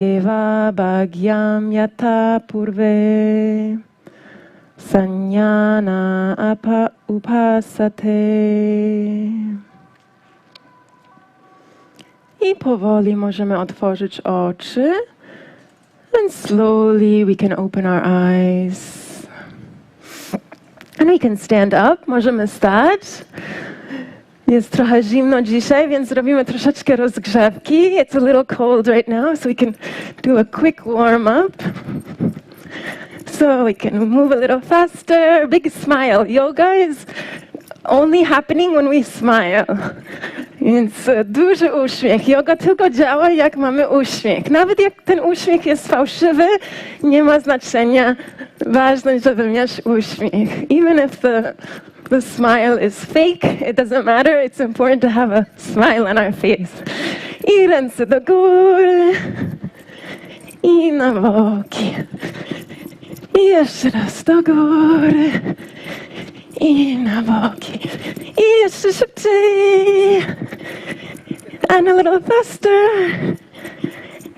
Eva Bhagyam Yata Purve Sanyana Upasate. I powoli możemy otworzyć oczy. And slowly we can open our eyes. And we can stand up. Możemy stać. Jest trochę zimno dzisiaj, więc zrobimy troszeczkę rozgrzewki. It's a little cold right now, so we can do a quick warm-up. So we can move a little faster. Big smile. Yoga is only happening when we smile. Więc duży uśmiech. Yoga tylko działa, jak mamy uśmiech. Nawet jak ten uśmiech jest fałszywy, nie ma znaczenia. Ważne, żeby mieć uśmiech. Even if the smile is fake, it doesn't matter. It's important to have a smile on our face. I ręce do góry. I na boki. I jeszcze raz do góry. I na boki. I jeszcze szybciej. And a little faster.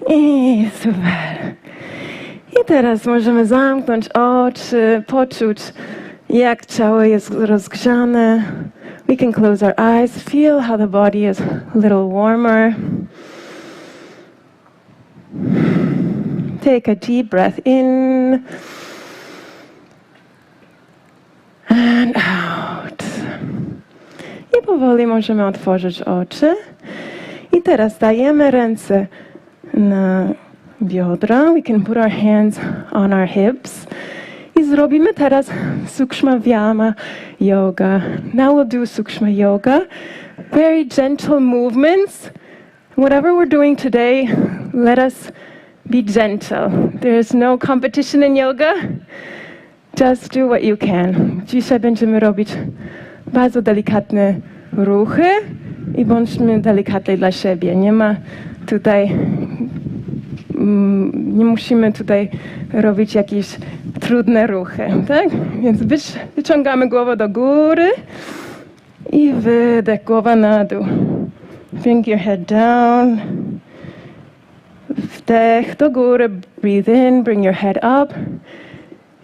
I super. I teraz możemy zamknąć oczy, poczuć, jak ciało jest rozgrzane. We can close our eyes, feel how the body is a little warmer. Take a deep breath in. And out. I powoli możemy otworzyć oczy. I teraz dajemy ręce na biodra. We can put our hands on our hips. I zrobimy teraz Sukshma Vyama yoga. Now we'll do Sukshma yoga. Very gentle movements. Whatever we're doing today, let us be gentle. There's no competition in yoga. Just do what you can. Dzisiaj będziemy robić bardzo delikatne ruchy i bądźmy delikatni dla siebie. Nie ma tutaj, nie musimy tutaj robić jakieś trudne ruchy, tak? Więc wyciągamy głowę do góry i wydech, głowa na dół. Bring your head down. Wdech do góry, breathe in, bring your head up.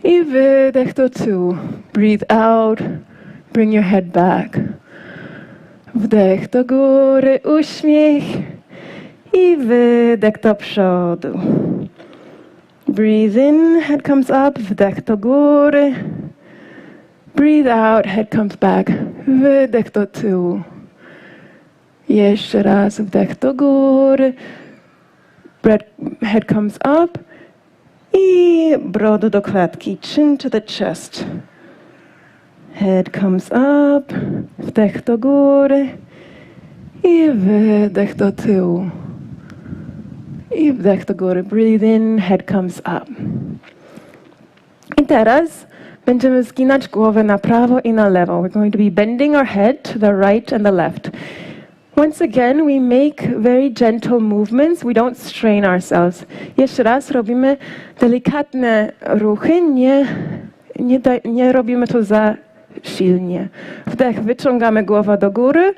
I wydech do tyłu. Breathe out. Bring your head back. Wdech do góry, uśmiech. I wydech do przodu. Breathe in, head comes up. Wdech do góry. Breathe out, head comes back. Wydech do tyłu. Jeszcze raz, wdech do góry. Head comes up. I broda do klatki, chin to the chest. Head comes up, wdech do góry i wydech do tyłu. I wdech do góry, breathe in, head comes up. I teraz będziemy zginać głowę na prawo i na lewo. We're going to be bending our head to the right and the left. Once again, we make very gentle movements. We don't strain ourselves. Jeszcze raz robimy delikatne ruchy. Nie robimy to za silnie. Wdech, wyciągamy głowę do góry.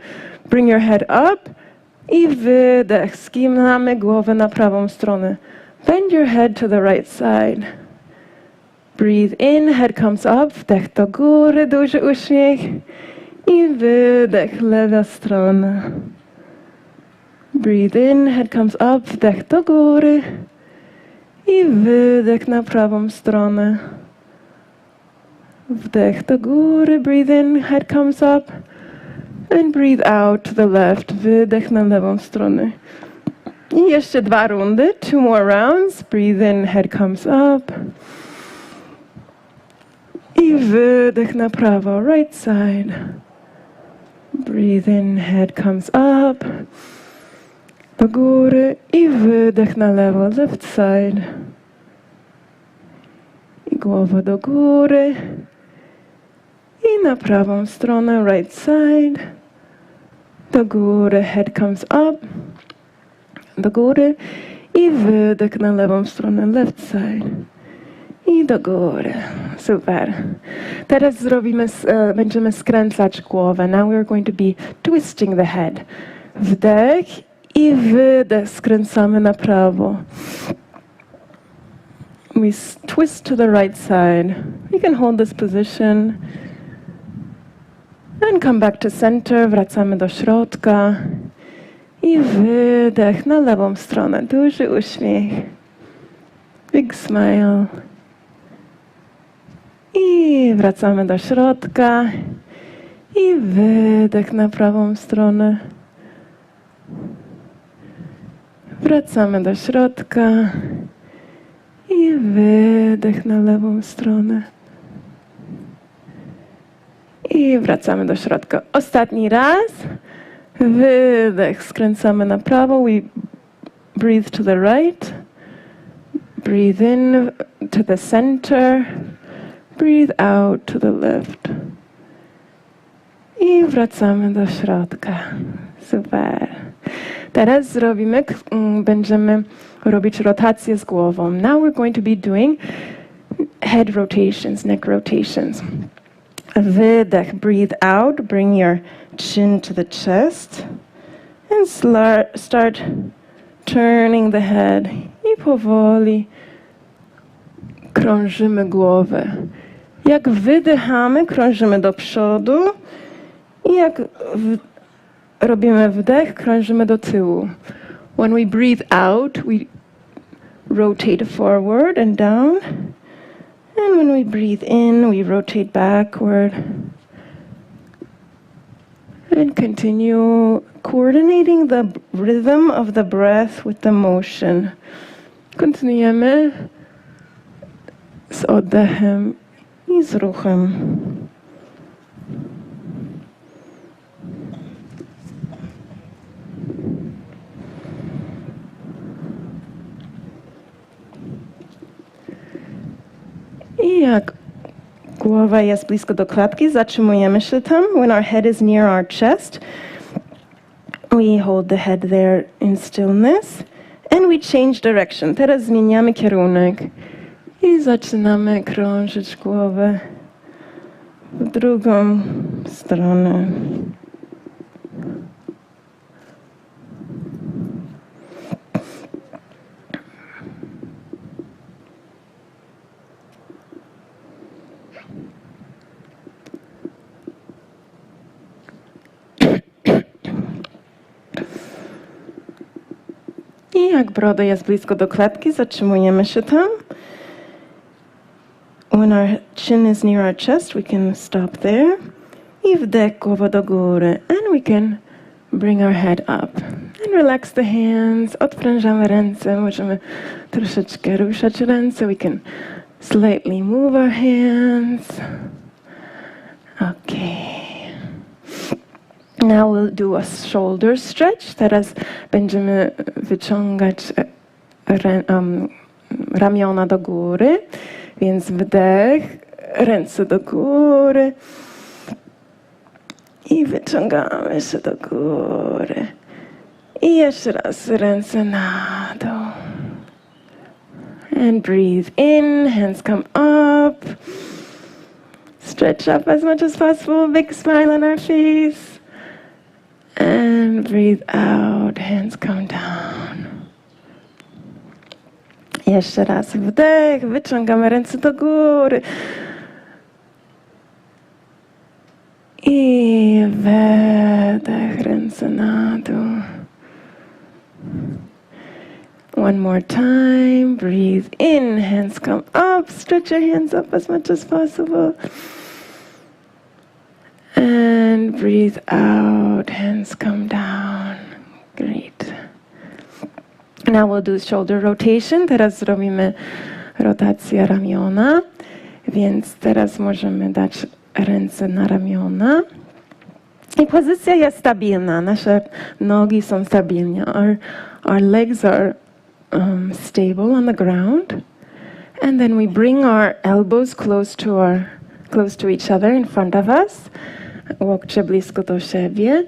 Bring your head up. I wydech, zginamy głowę na prawą stronę. Bend your head to the right side. Breathe in, head comes up. Wdech do góry, duży uśmiech. I wydech, lewa strona. Breathe in, head comes up, wdech do góry. I wydech na prawą stronę. Wdech do góry, breathe in, head comes up. And breathe out to the left, wydech na lewą stronę. I jeszcze 2 rundy, 2 more rounds. Breathe in, head comes up. I wydech na prawo, right side. Breathe in, head comes up. Do góry i wydech na lewo, left side. I głowa do góry. I na prawą stronę, right side. Do góry, head comes up. Do góry i wydech na lewą stronę, left side. I do góry. Super. Teraz będziemy skręcać głowę. Now we're going to be twisting the head. Wdech I wydech, skręcamy na prawo. We twist to the right side. You can hold this position. And come back to center, wracamy do środka. I wydech na lewą stronę, duży uśmiech. Big smile. I wracamy do środka. I wydech na prawą stronę. Wracamy do środka. I wydech na lewą stronę. I wracamy do środka. Ostatni raz. Wydech, skręcamy na prawo. We breathe to the right. Breathe in to the center. Breathe out to the left. I wracamy do środka. Super. Teraz będziemy robić rotację z głową. Now we're going to be doing head rotations, neck rotations. Wydech, breathe out, bring your chin to the chest and start turning the head. I powoli krążymy głowę. Jak wydychamy, krążymy do przodu i jak robimy wdech, krążymy do tyłu. When we breathe out, we rotate forward and down. And when we breathe in, we rotate backward. And continue coordinating the rhythm of the breath with the motion. Kontynuujemy z oddechem i z ruchem. I jak głowa jest blisko do klatki, zatrzymujemy się tam. When our head is near our chest, we hold the head there in stillness and we change direction. Teraz zmieniamy kierunek i zaczynamy krążyć głowę w drugą stronę. I jak broda jest blisko do klatki, zatrzymujemy się tam. When our chin is near our chest, we can stop there. I wdech, głowa do góry. And we can bring our head up. And relax the hands. Odprężamy ręce. Możemy troszeczkę ruszać ręce. We can slightly move our hands. Okay. Now we'll do a shoulder stretch. Teraz będziemy wyciągać ramiona do góry. Więc wdech, ręce do góry. I wyciągamy się do góry. I jeszcze raz ręce na dół. And breathe in, hands come up. Stretch up as much as possible, big smile on our face. And breathe out, hands come down. Jeszcze raz wdech, wyciągamy ręce do góry. I wydech, ręce na dół. One more time, breathe in, hands come up, stretch your hands up as much as possible. And breathe out, hands come down. Great. Now we'll do shoulder rotation. Teraz zrobimy rotację ramiona. Więc teraz możemy dać ręce na ramiona. I pozycja jest stabilna. Nasze nogi są stabilne. Our legs are stable on the ground. And then we bring our elbows close to each other in front of us. Łokcie blisko do siebie.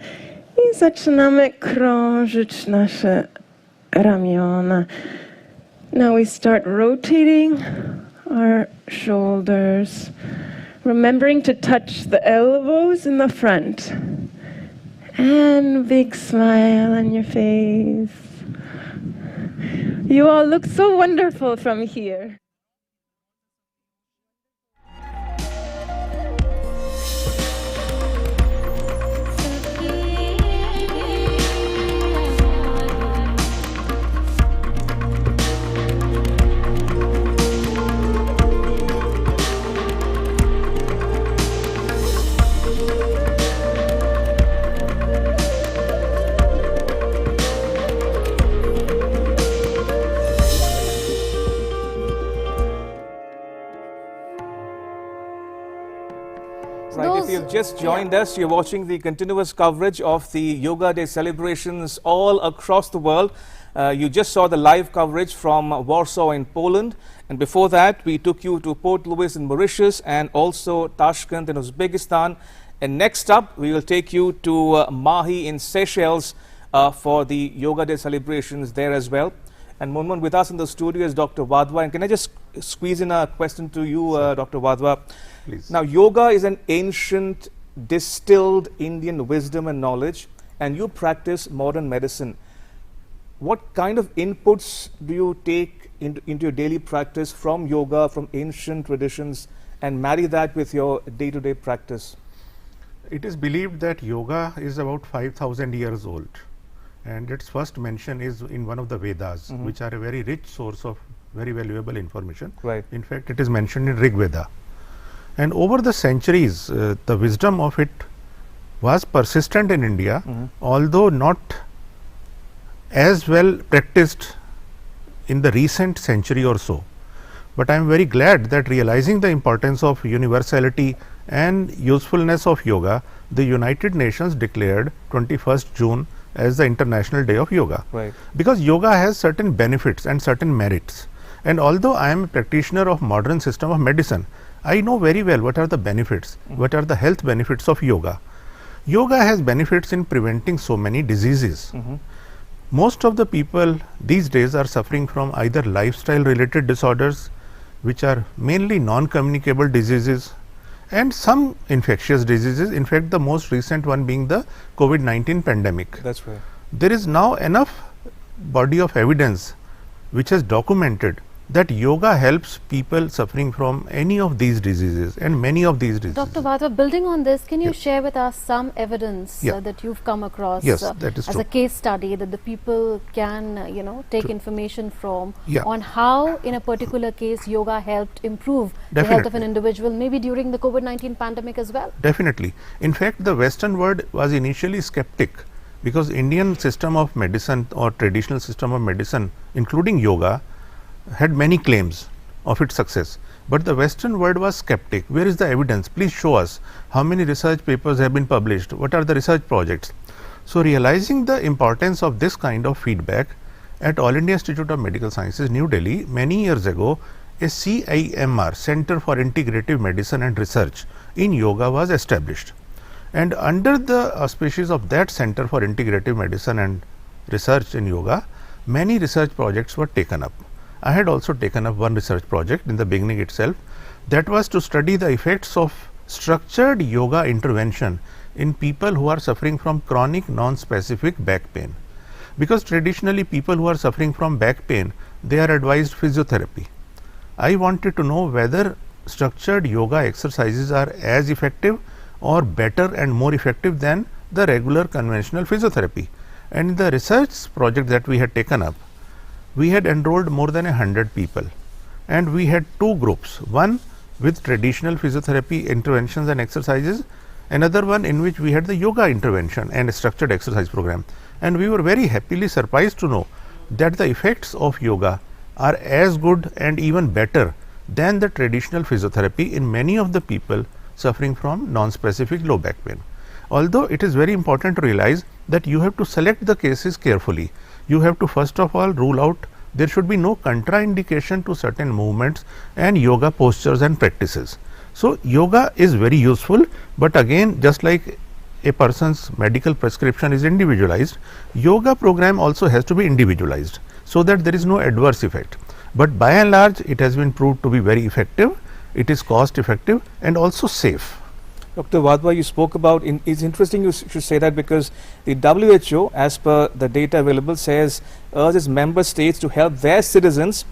I zaczynamy krążyć nasze ramiona. Now we start rotating our shoulders, remembering to touch the elbows in the front. And big smile on your face. You all look so wonderful from here. Right, if you've just joined us, you're watching the continuous coverage of the Yoga Day celebrations all across the world. You just saw the live coverage from Warsaw in Poland, and before that we took you to Port Louis in Mauritius and also Tashkent in Uzbekistan. And next up we will take you to Mahi in Seychelles for the Yoga Day celebrations there as well. And Munmun, with us in the studio is Dr. Wadhwa. And can I just squeeze in a question to you, Dr. Wadhwa? Please. Now, yoga is an ancient, distilled Indian wisdom and knowledge, and you practice modern medicine. What kind of inputs do you take into your daily practice from yoga, from ancient traditions, and marry that with your day-to-day practice? It is believed that yoga is about 5,000 years old, and its first mention is in one of the Vedas, which are a very rich source of very valuable information. Right. In fact, it is mentioned in Rig Veda. And over the centuries, the wisdom of it was persistent in India, although not as well practiced in the recent century or so. But I am very glad that, realizing the importance of universality and usefulness of yoga, the United Nations declared 21st June as the International Day of Yoga. Right. Because yoga has certain benefits and certain merits. And although I am a practitioner of modern system of medicine, I know very well what are the benefits, what are the health benefits of yoga. Yoga has benefits in preventing so many diseases. Most of the people these days are suffering from either lifestyle related disorders, which are mainly non-communicable diseases, and some infectious diseases. In fact, the most recent one being the COVID-19 pandemic. That's right. There is now enough body of evidence which has documented that yoga helps people suffering from any of these diseases and many of these diseases. Dr. Wadhwa, building on this, can you share with us some evidence that you've come across that is as true. a case study that the people can take information from Yeah. on how in a particular case yoga helped improve the health of an individual, maybe during the COVID-19 pandemic as well? Definitely. In fact, the Western world was initially skeptic, because Indian system of medicine or traditional system of medicine, including yoga, had many claims of its success. But the Western world was skeptic. Where is the evidence? Please show us how many research papers have been published. What are the research projects? So, realizing the importance of this kind of feedback, at All India Institute of Medical Sciences, New Delhi, many years ago, a CIMR, Center for Integrative Medicine and Research in Yoga, was established. And under the auspices of that Center for Integrative Medicine and Research in Yoga, many research projects were taken up. I had also taken up one research project in the beginning itself, that was to study the effects of structured yoga intervention in people who are suffering from chronic non-specific back pain. Because traditionally people who are suffering from back pain, they are advised physiotherapy. I wanted to know whether structured yoga exercises are as effective or better and more effective than the regular conventional physiotherapy. And in the research project that we had taken up, we had enrolled more than 100 people, and we had two groups, one with traditional physiotherapy interventions and exercises, another one in which we had the yoga intervention and a structured exercise program. And we were very happily surprised to know that the effects of yoga are as good and even better than the traditional physiotherapy in many of the people suffering from non-specific low back pain. Although it is very important to realize that you have to select the cases carefully. You have to first of all rule out there should be no contraindication to certain movements and yoga postures and practices. So, yoga is very useful, but again, just like a person's medical prescription is individualized, yoga program also has to be individualized, so that there is no adverse effect. But by and large, it has been proved to be very effective, it is cost effective and also safe. Dr. Wadhwa, you spoke about, it's interesting you should say that, because the WHO, as per the data available, says urges member states to help their citizens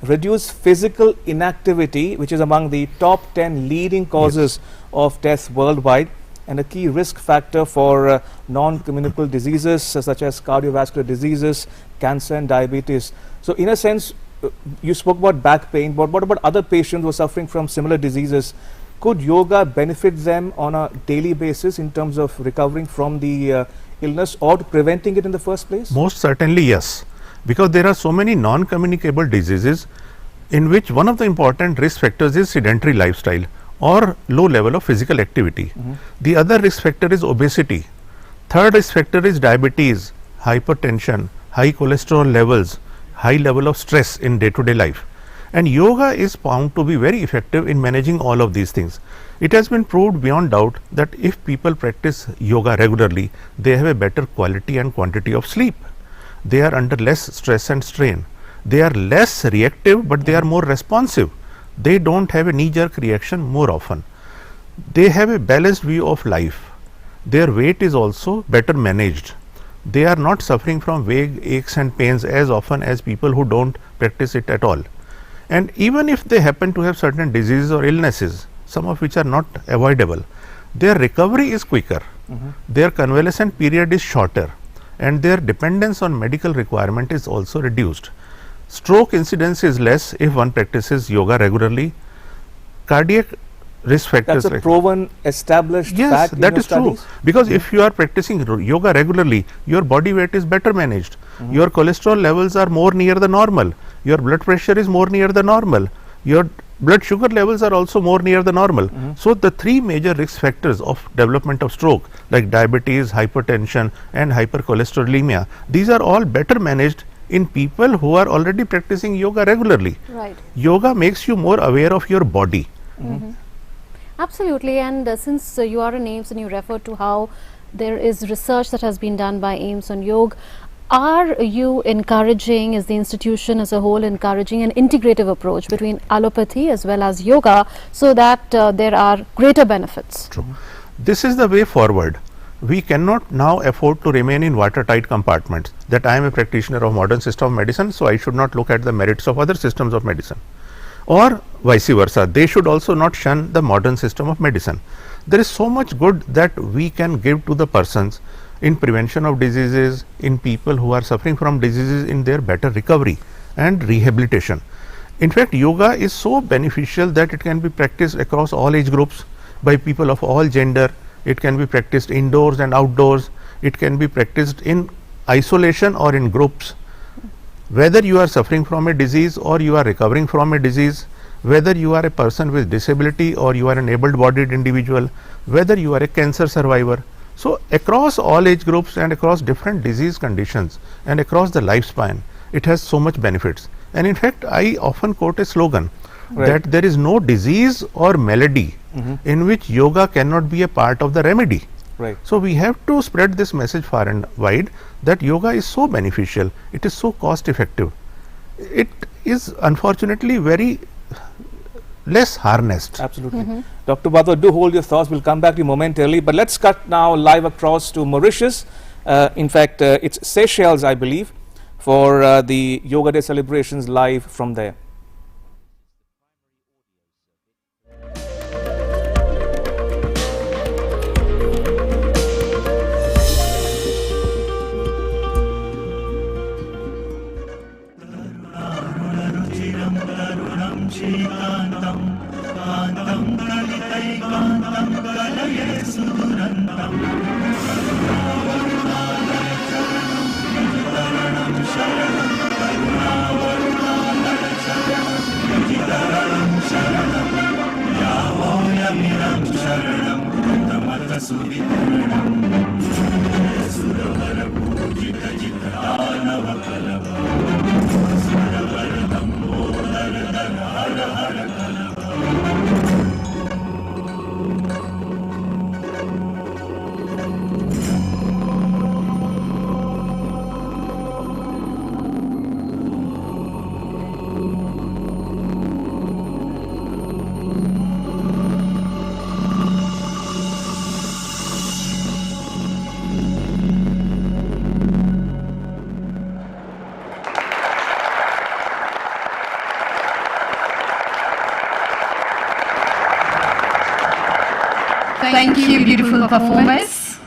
reduce physical inactivity, which is among the top 10 leading causes of death worldwide and a key risk factor for non-communicable diseases such as cardiovascular diseases, cancer and diabetes. So in a sense, you spoke about back pain, but what about other patients who are suffering from similar diseases? Could yoga benefit them on a daily basis in terms of recovering from the illness or preventing it in the first place? Most certainly, yes. Because there are so many non-communicable diseases in which one of the important risk factors is sedentary lifestyle or low level of physical activity. The other risk factor is obesity. Third risk factor is diabetes, hypertension, high cholesterol levels, high level of stress in day-to-day life. And yoga is found to be very effective in managing all of these things. It has been proved beyond doubt that if people practice yoga regularly, they have a better quality and quantity of sleep. They are under less stress and strain. They are less reactive, but they are more responsive. They don't have a knee-jerk reaction more often. They have a balanced view of life. Their weight is also better managed. They are not suffering from vague aches and pains as often as people who don't practice it at all. And even if they happen to have certain diseases or illnesses, some of which are not avoidable, their recovery is quicker. Their convalescent period is shorter, and their dependence on medical requirement is also reduced. Stroke incidence is less if one practices yoga regularly. Cardiac risk factors. That's a proven, established yes, fact. that is true. Because if you are practicing yoga regularly, your body weight is better managed. Your cholesterol levels are more near the normal. Your blood pressure is more near the normal. Your blood sugar levels are also more near the normal. So the three major risk factors of development of stroke, like diabetes, hypertension and hypercholesterolemia, these are all better managed in people who are already practicing yoga regularly. Right. Yoga makes you more aware of your body. Absolutely, and since you are in AIIMS and you referred to how there is research that has been done by AIIMS on yoga, are you encouraging, is the institution as a whole encouraging an integrative approach between allopathy as well as yoga so that there are greater benefits? True. This is the way forward. We cannot now afford to remain in watertight compartments, that I am a practitioner of modern system of medicine, so I should not look at the merits of other systems of medicine, or vice versa. They should also not shun the modern system of medicine. There is so much good that we can give to the persons in prevention of diseases, in people who are suffering from diseases, in their better recovery and rehabilitation. In fact, yoga is so beneficial that it can be practiced across all age groups by people of all gender. It can be practiced indoors and outdoors. It can be practiced in isolation or in groups. Whether you are suffering from a disease or you are recovering from a disease, whether you are a person with disability or you are an able-bodied individual, whether you are a cancer survivor. So across all age groups and across different disease conditions and across the lifespan, it has so much benefits. And in fact, I often quote a slogan that there is no disease or malady in which yoga cannot be a part of the remedy. So we have to spread this message far and wide that yoga is so beneficial, it is so cost effective. It is unfortunately very less harnessed. Absolutely. Dr. Wadhwa, do hold your thoughts. We'll come back to you momentarily. But let's cut now live across to Mauritius. In fact, it's Seychelles, I believe, for the Yoga Day celebrations live from there. Thank you, beautiful performers.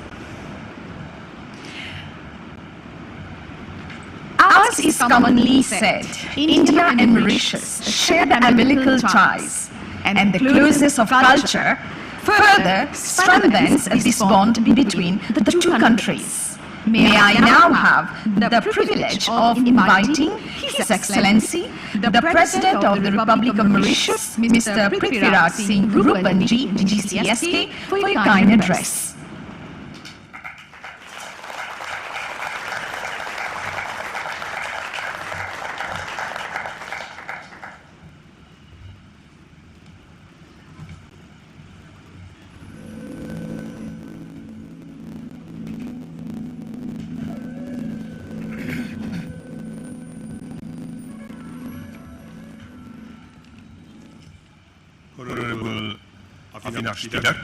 As is commonly said, India and Mauritius share the umbilical ties, and the closeness of culture further strengthens this bond between the two countries. May I now have the privilege of inviting His Excellency, the President of the Republic of Mauritius, Mr. Prithviraj Singh Rupanji, GCSK, for your kind address. Honorable Avinash Tidak,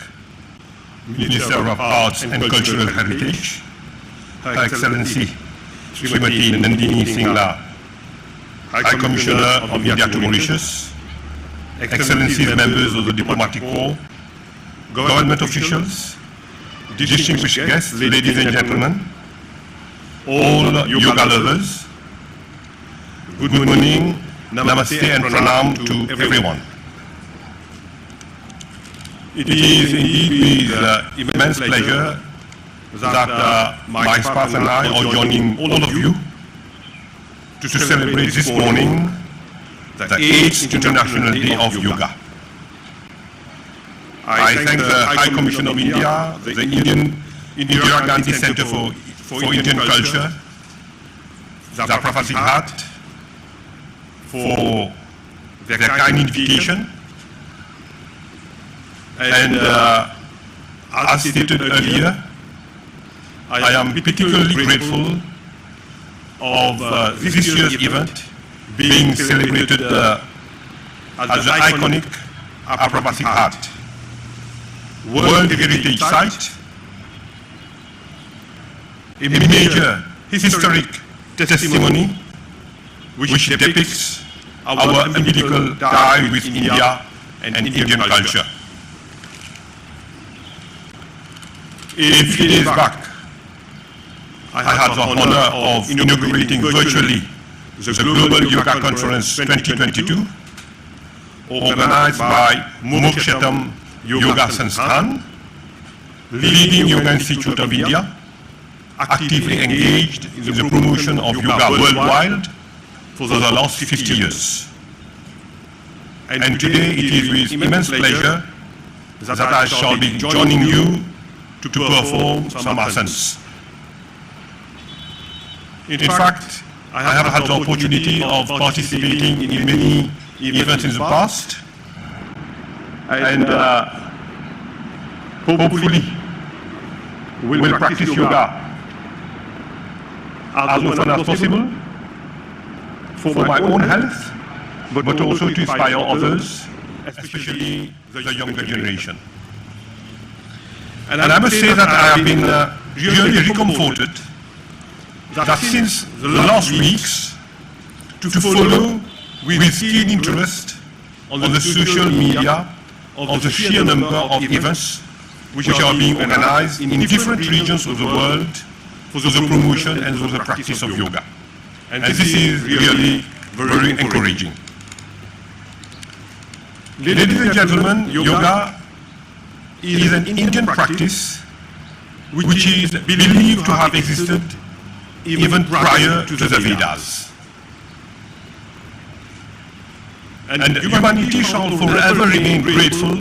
Minister of Arts and Cultural Heritage, Her Excellency Srimati Nandini Singla, High Commissioner of India to Mauritius, Excellencies members of the Diplomatic Corps, government officials, distinguished guests, ladies and gentlemen, all yoga lovers, good morning, namaste and pranam to everyone. It is indeed with immense pleasure that my spouse and I are joining all of you to celebrate this morning the 8th International Day of Yoga. I thank the High Commission of India, the Indian Indira Gandhi Center for Indian Culture, the Plassey Hat, for their kind invitation. And as stated earlier, I am particularly grateful of this year's event being celebrated at the iconic Plassey Hat, World Heritage Site, a major historic testimony which depicts our umbilical tie with India and Indian culture. A few days back, I had the honor of inaugurating virtually the Global Yoga Conference 2022, organized by Mokshatam Yoga Sansthan, leading Yoga Institute of India, actively engaged in the promotion of yoga worldwide for the last 50 years. And today it is with immense pleasure that I shall be joining you to perform some asanas. In fact, I have had the opportunity of participating in many events in the past, and hopefully will practice yoga as often as possible for my own health, but also to inspire others, especially the younger generation. And I must say that I have been really reconforted that since the last weeks, to follow with keen interest on the social media of the sheer number of events which are being organized in different regions of the world for the promotion and for the practice of yoga. And this is really very encouraging. Ladies and gentlemen, yoga is an Indian practice which is believed to have existed even prior to the Vedas. And humanity shall forever remain grateful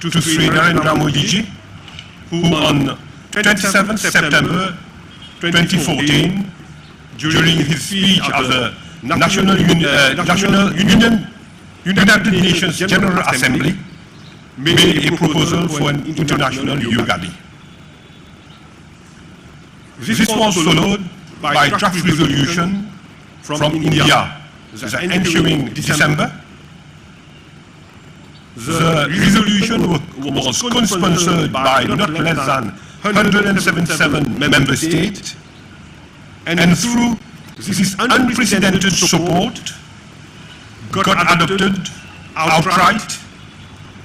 to Sri Narendra Modi ji, who on 27th September 2014, during his speech at the United Nations General Assembly, made a proposal for an international yoga day. This was followed by a draft resolution from India the ensuing December. The resolution was co-sponsored by not less than 177 member states, and through this unprecedented support got adopted outright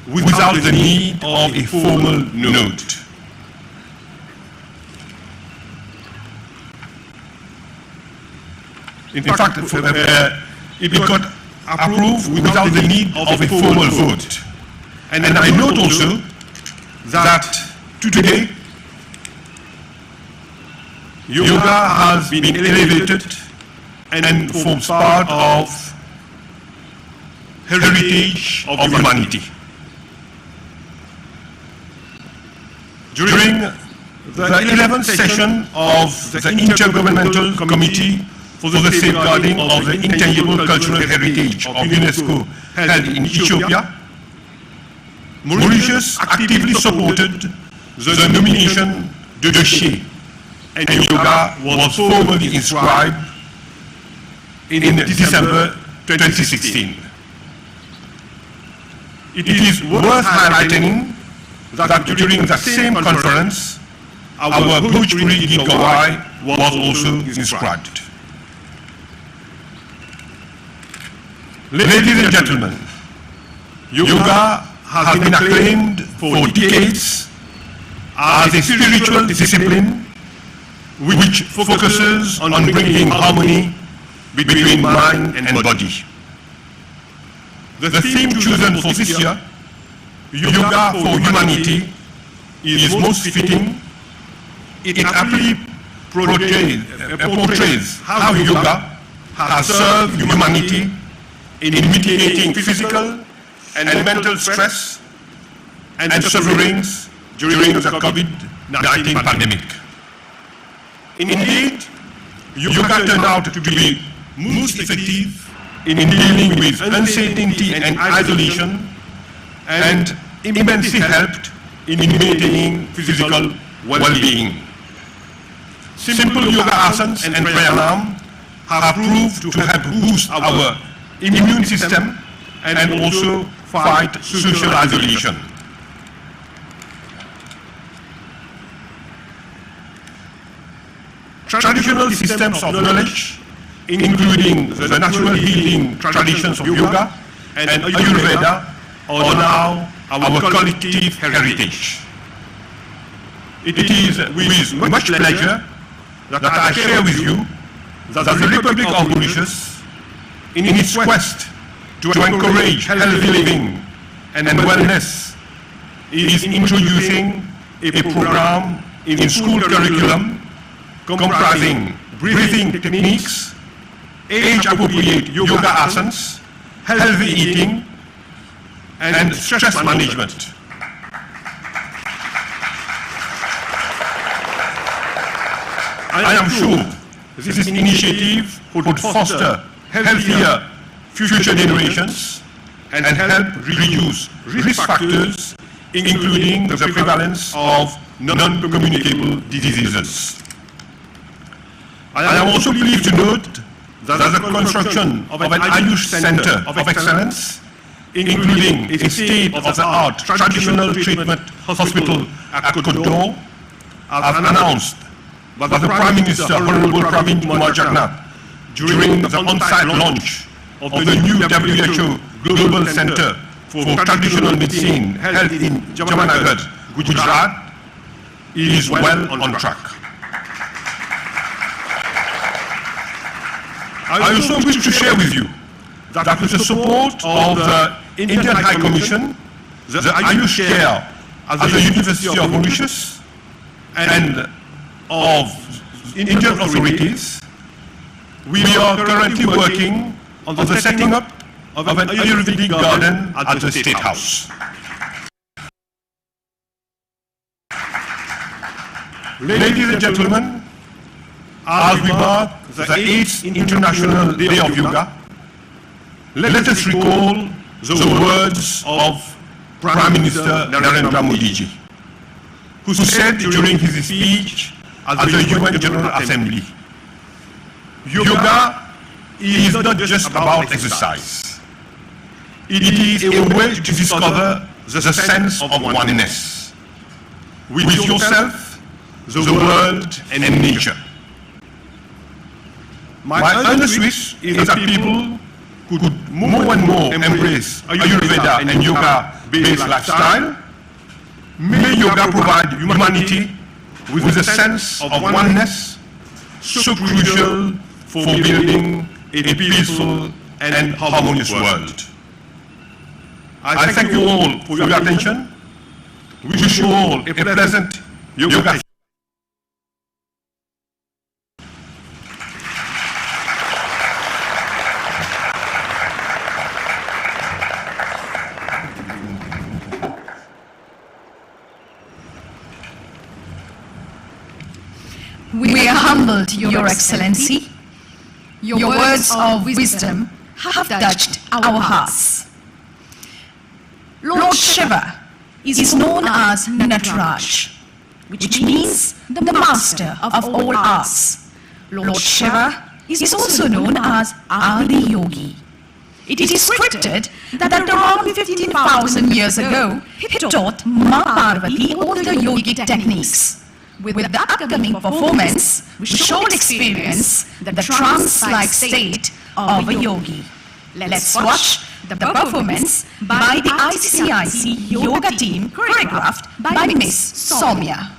without the need of a formal note. In fact, it got approved without the need of a formal vote. And I note also that today, yoga has been elevated and forms part of heritage of humanity. During the 11th session of the Intergovernmental Committee for the Safeguarding of the Intangible Cultural Heritage of UNESCO held in Ethiopia, Mauritius actively supported the nomination dossier, and yoga was formally inscribed in December 2016. It is worth highlighting that during the same conference, our Bhojpuri Geet Gawai was also inscribed. Ladies and gentlemen, yoga has been acclaimed for decades as a spiritual discipline which focuses on bringing harmony between mind and body. The theme chosen for this year, Yoga for Humanity, is most fitting. It aptly portrays how yoga has served humanity in mitigating physical and mental stress and sufferings during the COVID-19 pandemic. Indeed, yoga turned out to be most effective in dealing with uncertainty and isolation, and immensely helped in maintaining physical well-being. Simple yoga asanas and pranayam have proved to help boost our immune system and also fight social isolation. Traditional systems of knowledge, including the natural healing traditions of yoga and Ayurveda, are now our collective heritage. It is with much pleasure that I share with you that the Republic of Mauritius, in its quest to encourage healthy living and wellness, is introducing a program in school curriculum comprising breathing techniques, age-appropriate yoga asanas, healthy eating, and stress management. I am sure this initiative would foster healthier future generations and help reduce risk factors, including the prevalence of non-communicable diseases. I am also pleased to note that the construction of an Ayush Center of Excellence, including a state-of-the-art traditional treatment hospital at Kotor, as announced by the Prime Minister, Honorable Pravin Kumar Jagannath, during the on-site launch of the new WHO Global Center for Traditional Medicine held in Jamnagar, Gujarat, is well on track. I also wish to share with you that with the support of the Indian High Commission, the Ayush Chair at the University of Mauritius, and of Indian authorities, we are currently working on the setting up of an Ayurvedic garden at the State House. Ladies and gentlemen, as we mark the 8th International Day of Yoga, let us recall the words of Prime Minister Narendra Modi ji, who said during his speech at the UN General Assembly, yoga is not just about exercise. It is a way to discover the sense of oneness with yourself, the world, and nature. My earnest wish is that people could more and more embrace Ayurveda and yoga based lifestyle, may yoga provide humanity with a sense of oneness so crucial for building a peaceful and harmonious world. I thank you all for your attention. Wish you all a pleasant yoga session. We are humbled, Your Excellency. Your words of wisdom have touched our hearts. Lord Shiva is known as Nataraj, which means the master of all arts. Lord Shiva is also known as Adi Yogi. It is scripted that around 15,000 years ago, he taught Ma Parvati all the yogic techniques. With the upcoming performance, we shall experience the trance-like state of a yogi. Let's watch the performance by the ICIC yoga team choreographed by Miss Soumya.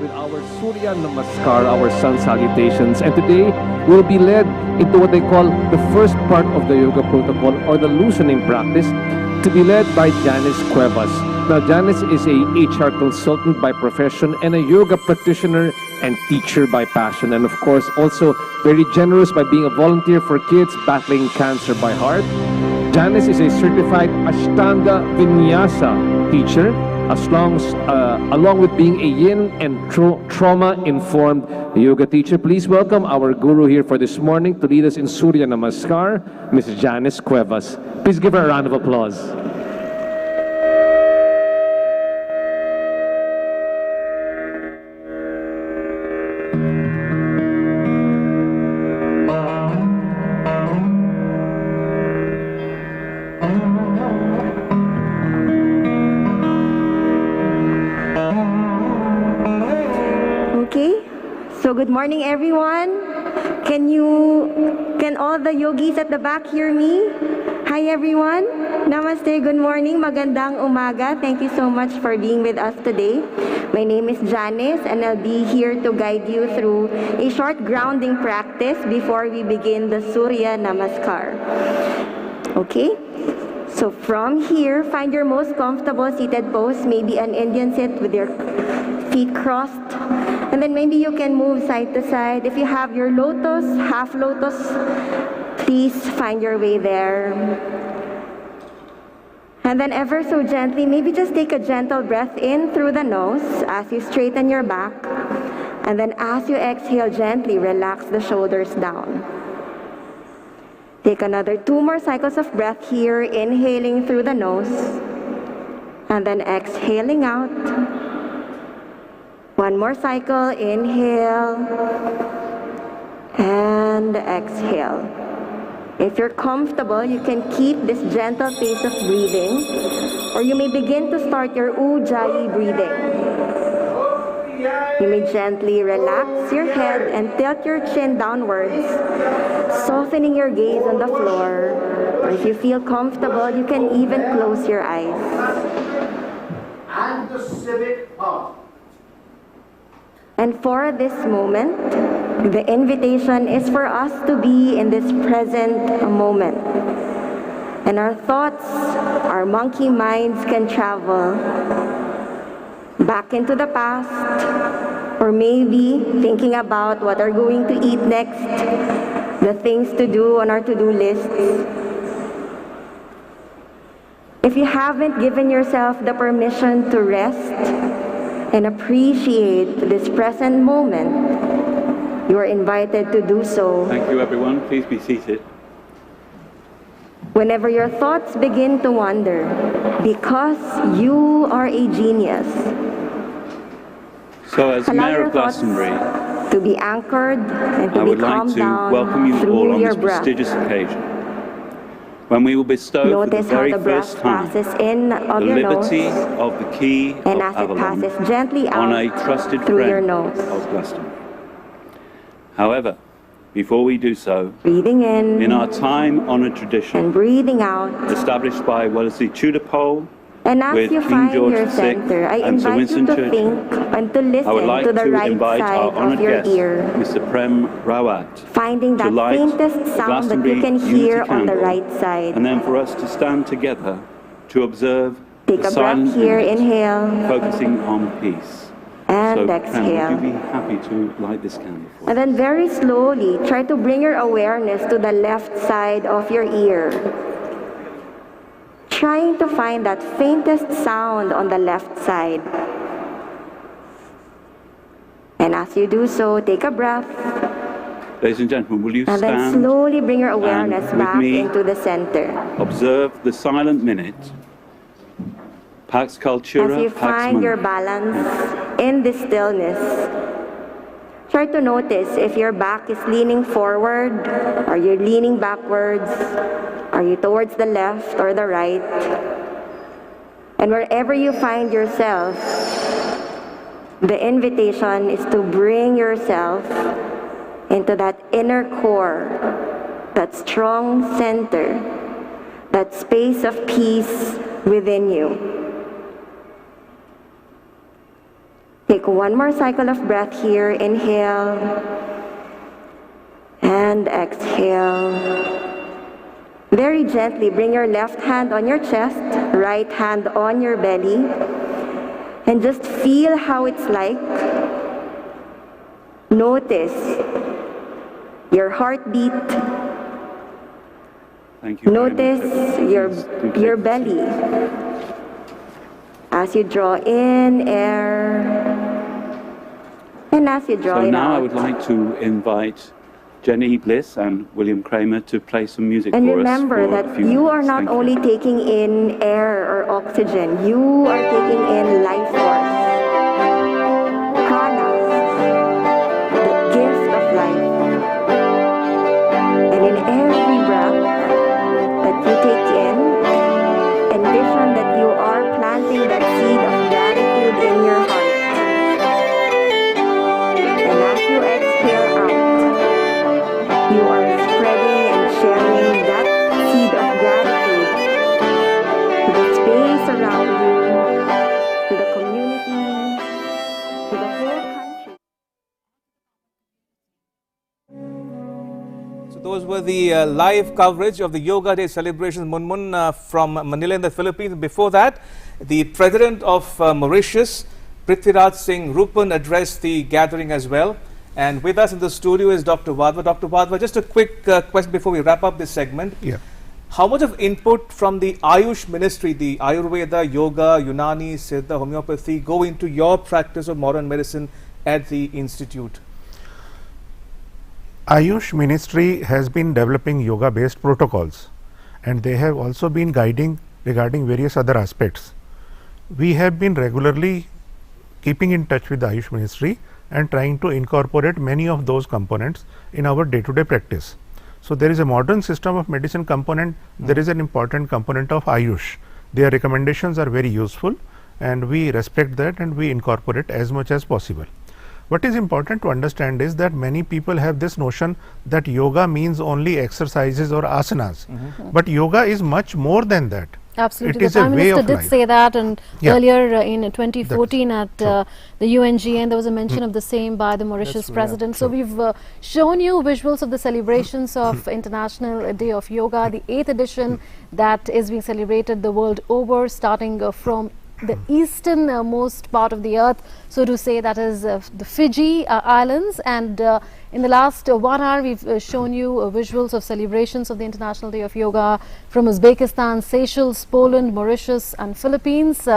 With our Surya Namaskar, our sun salutations, and today we'll be led into what they call the first part of the yoga protocol or the loosening practice, to be led by Janice Cuevas. Now, Janice is a HR consultant by profession and a yoga practitioner and teacher by passion, and of course also very generous by being a volunteer for kids battling cancer by heart. Janice is a certified Ashtanga Vinyasa teacher, along with being a yin and trauma-informed yoga teacher. Please welcome our guru here for this morning to lead us in Surya Namaskar, Ms. Janice Cuevas. Please give her a round of applause. So good morning, everyone. Can all the yogis at the back hear me? Hi, everyone. Namaste. Good morning. Magandang umaga. Thank you so much for being with us today. My name is Janice, and I'll be here to guide you through a short grounding practice before we begin the Surya Namaskar. Okay? So from here, find your most comfortable seated pose, maybe an Indian sit with your feet crossed. And then maybe you can move side to side. If you have your lotus, half lotus, please find your way there. And then ever so gently, maybe just take a gentle breath in through the nose as you straighten your back. And then as you exhale gently, relax the shoulders down. Take another 2 more cycles of breath here, inhaling through the nose. And then exhaling out. 1 more cycle, inhale and exhale. If you're comfortable, you can keep this gentle pace of breathing, or you may begin to start your Ujjayi breathing. You may gently relax your head and tilt your chin downwards, softening your gaze on the floor. Or if you feel comfortable, you can even close your eyes. And the civic heart. And for this moment, the invitation is for us to be in this present moment. And our thoughts, our monkey minds can travel back into the past, or maybe thinking about what we're going to eat next, the things to do on our to-do lists. If you haven't given yourself the permission to rest and appreciate this present moment, you are invited to do so. Thank you, everyone. Please be seated. Whenever your thoughts begin to wander, because you are a genius. So, as Allow Mayor your of Glastonbury, to be anchored and to I be would like calmed to down welcome you all through on your this breath. prestigious occasion. when we will bestow for the Notice how very the breath first time passes in of the your nose, liberty of the key of and as it Avalon passes gently on a out trusted through your friend nose. of Glastonbury. However, before we do so, Breathing in our in time-honoured tradition and breathing out. established by Wellesley Tudor Pole And as with you King find George your VI center, I and Sir invite you Winston to Churchill, think and to I would listen like to the to right invite our side honoured of your guest, ear, Mr. Prem Rawat, finding to that light faintest the sound that Glastonbury you can Unity hear on the Candle, right side. and then for us to stand together to observe Take the a breath silent here, minute, inhale, focusing on peace. and So, Prem, exhale. would you be happy to light this candle for us? And then very slowly, try to bring your awareness to the left side of your ear. Trying to find that faintest sound on the left side. And as you do so, take a breath, Ladies and gentlemen, will you and then stand, slowly bring your awareness with back me, into the center. observe the silent minute, Pax Cultura, As you Pax find your Mundi. balance in this stillness, try to notice if your back is leaning forward, or you're leaning backwards, are you towards the left or the right? And wherever you find yourself, the invitation is to bring yourself into that inner core, that strong center, that space of peace within you. Take one more cycle of breath here. Inhale and exhale. Very gently bring your left hand on your chest, right hand on your belly, and just feel how it's like. Notice your heartbeat. Thank you. Notice your belly. As you draw in air, and as you draw So it now out. I would like to invite Jenny Bliss and William Kramer to play some music And for us. remember for a that few you are minutes. not Thank you. only taking in air or oxygen, you are taking in life force, prana, the gift of life. And in every breath that you take in, envision that you are planting that seed of gratitude in your heart. And as you exhale out, you are spreading and sharing that seed of gratitude to the space around you, to the community, to the whole country. So those were the live coverage of the Yoga Day celebrations, Munmun from Manila in the Philippines. Before that, the President of Mauritius, Prithviraj Singh Rupan, addressed the gathering as well. And with us in the studio is Dr. Wadhwa. Dr. Wadhwa, just a quick question before we wrap up this segment. Yeah. How much of input from the Ayush ministry, the Ayurveda, Yoga, Unani, Siddha, Homeopathy, go into your practice of modern medicine at the Institute? Ayush ministry has been developing yoga based protocols, and they have also been guiding regarding various other aspects. We have been regularly keeping in touch with the Ayush ministry and trying to incorporate many of those components in our day to day practice. So there is a modern system of medicine component, there is an important component of Ayush. Their recommendations are very useful, and we respect that and we incorporate as much as possible. What is important to understand is that many people have this notion that yoga means only exercises or asanas, but yoga is much more than that. Absolutely. It is The a Prime way Minister of did life. say that, and Yeah. earlier in 2014 at true. the UNGN, there was a mention of the same by the Mauritius true, yeah. President. So we've shown you visuals of the celebrations of International Day of Yoga, the 8th edition that is being celebrated the world over, starting from the easternmost part of the earth, so to say, that is the Fiji Islands. And in the last 1 hour, we've shown you visuals of celebrations of the International Day of Yoga from Uzbekistan, Seychelles, Poland, Mauritius and Philippines.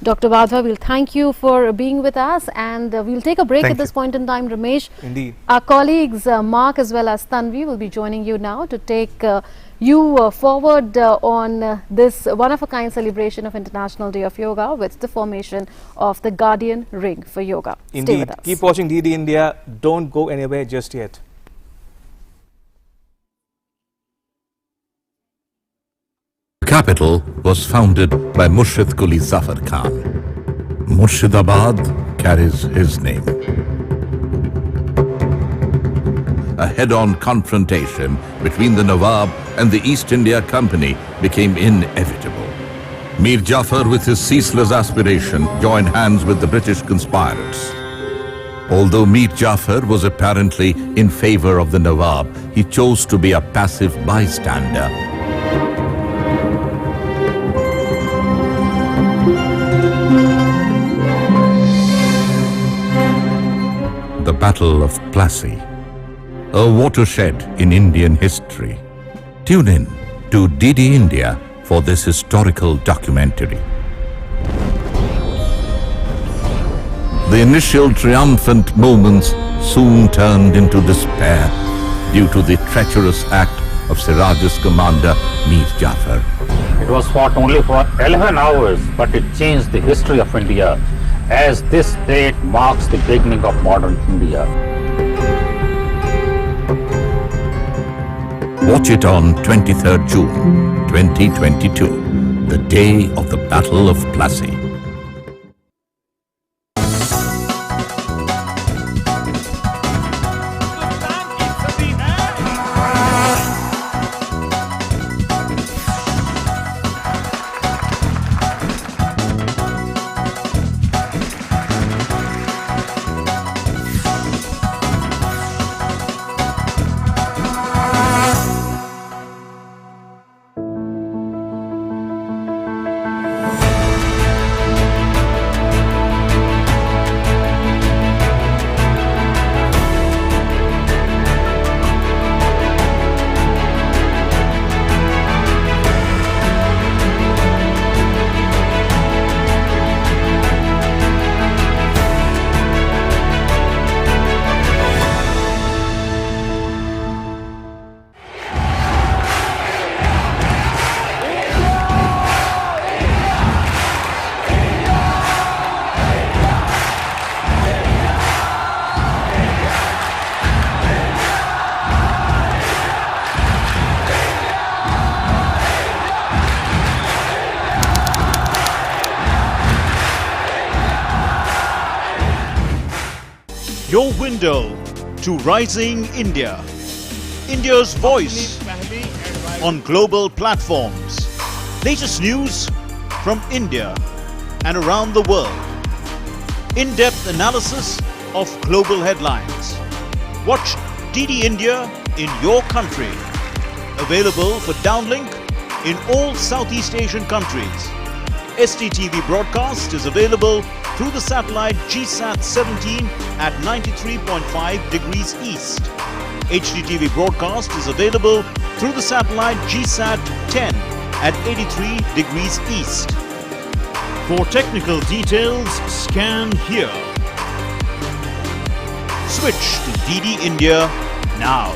Dr. Wadhwa, we'll thank you for being with us, and we'll take a break Thank at this you. point in time. Ramesh, Indeed. our colleagues Mark as well as Tanvi will be joining you now to take you forward on this one-of-a-kind celebration of International Day of Yoga with the formation of the Guardian Ring for Yoga. Stay Indeed. with us. Keep watching DD India. Don't go anywhere just yet. capital was founded by Murshid Quli Zafar Khan. Murshidabad carries his name. A head-on confrontation between the Nawab and the East India Company became inevitable. Mir Jafar, with his ceaseless aspiration, joined hands with the British conspirators. Although Mir Jafar was apparently in favor of the Nawab, he chose to be a passive bystander. The Battle of Plassey, a watershed in Indian history. Tune in to DD India for this historical documentary. The initial triumphant moments soon turned into despair due to the treacherous act of Siraj's commander Mir Jafar. It was fought only for 11 hours, but it changed the history of India, as this date marks the beginning of modern India. Watch it on 23rd June 2022, the day of the Battle of Plassey. Your window to rising India. India's voice on global platforms. Latest news from India and around the world. In-depth analysis of global headlines. Watch DD India in your country. Available for downlink in all Southeast Asian countries. STTV broadcast is available through the satellite GSAT 17 at 93.5 degrees east. HDTV broadcast is available through the satellite GSAT 10 at 83 degrees east. For technical details, scan here. Switch to DD India now.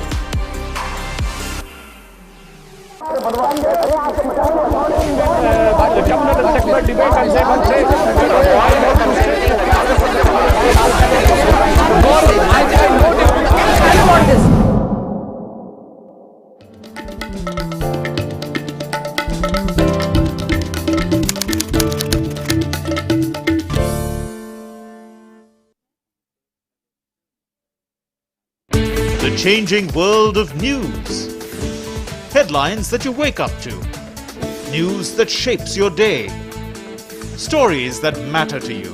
The changing world of news. Headlines that you wake up to. News that shapes your day. Stories that matter to you.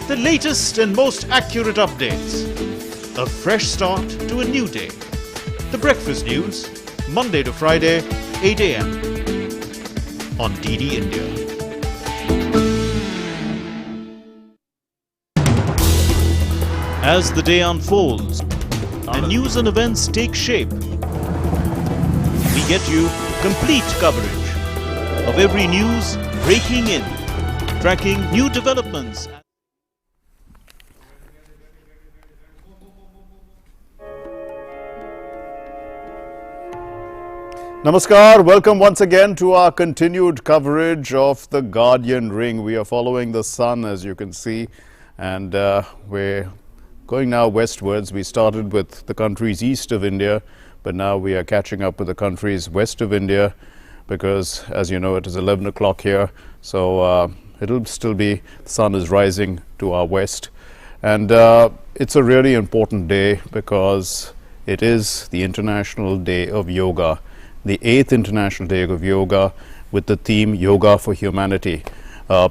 The latest and most accurate updates. A fresh start to a new day. The Breakfast News, Monday to Friday, 8 a.m. on DD India. As the day unfolds and news and events take shape, we get you complete coverage of every news breaking in, tracking new developments. Namaskar, welcome once again to our continued coverage of the Guardian Ring. We are following the sun, as you can see, and we're going now westwards. We started with the countries east of India, but now we are catching up with the countries west of India. because, as you know, it is 11 o'clock here, so it'll still be, the sun is rising to our west. And it's a really important day because it is the International Day of Yoga, the 8th International Day of Yoga, with the theme Yoga for Humanity.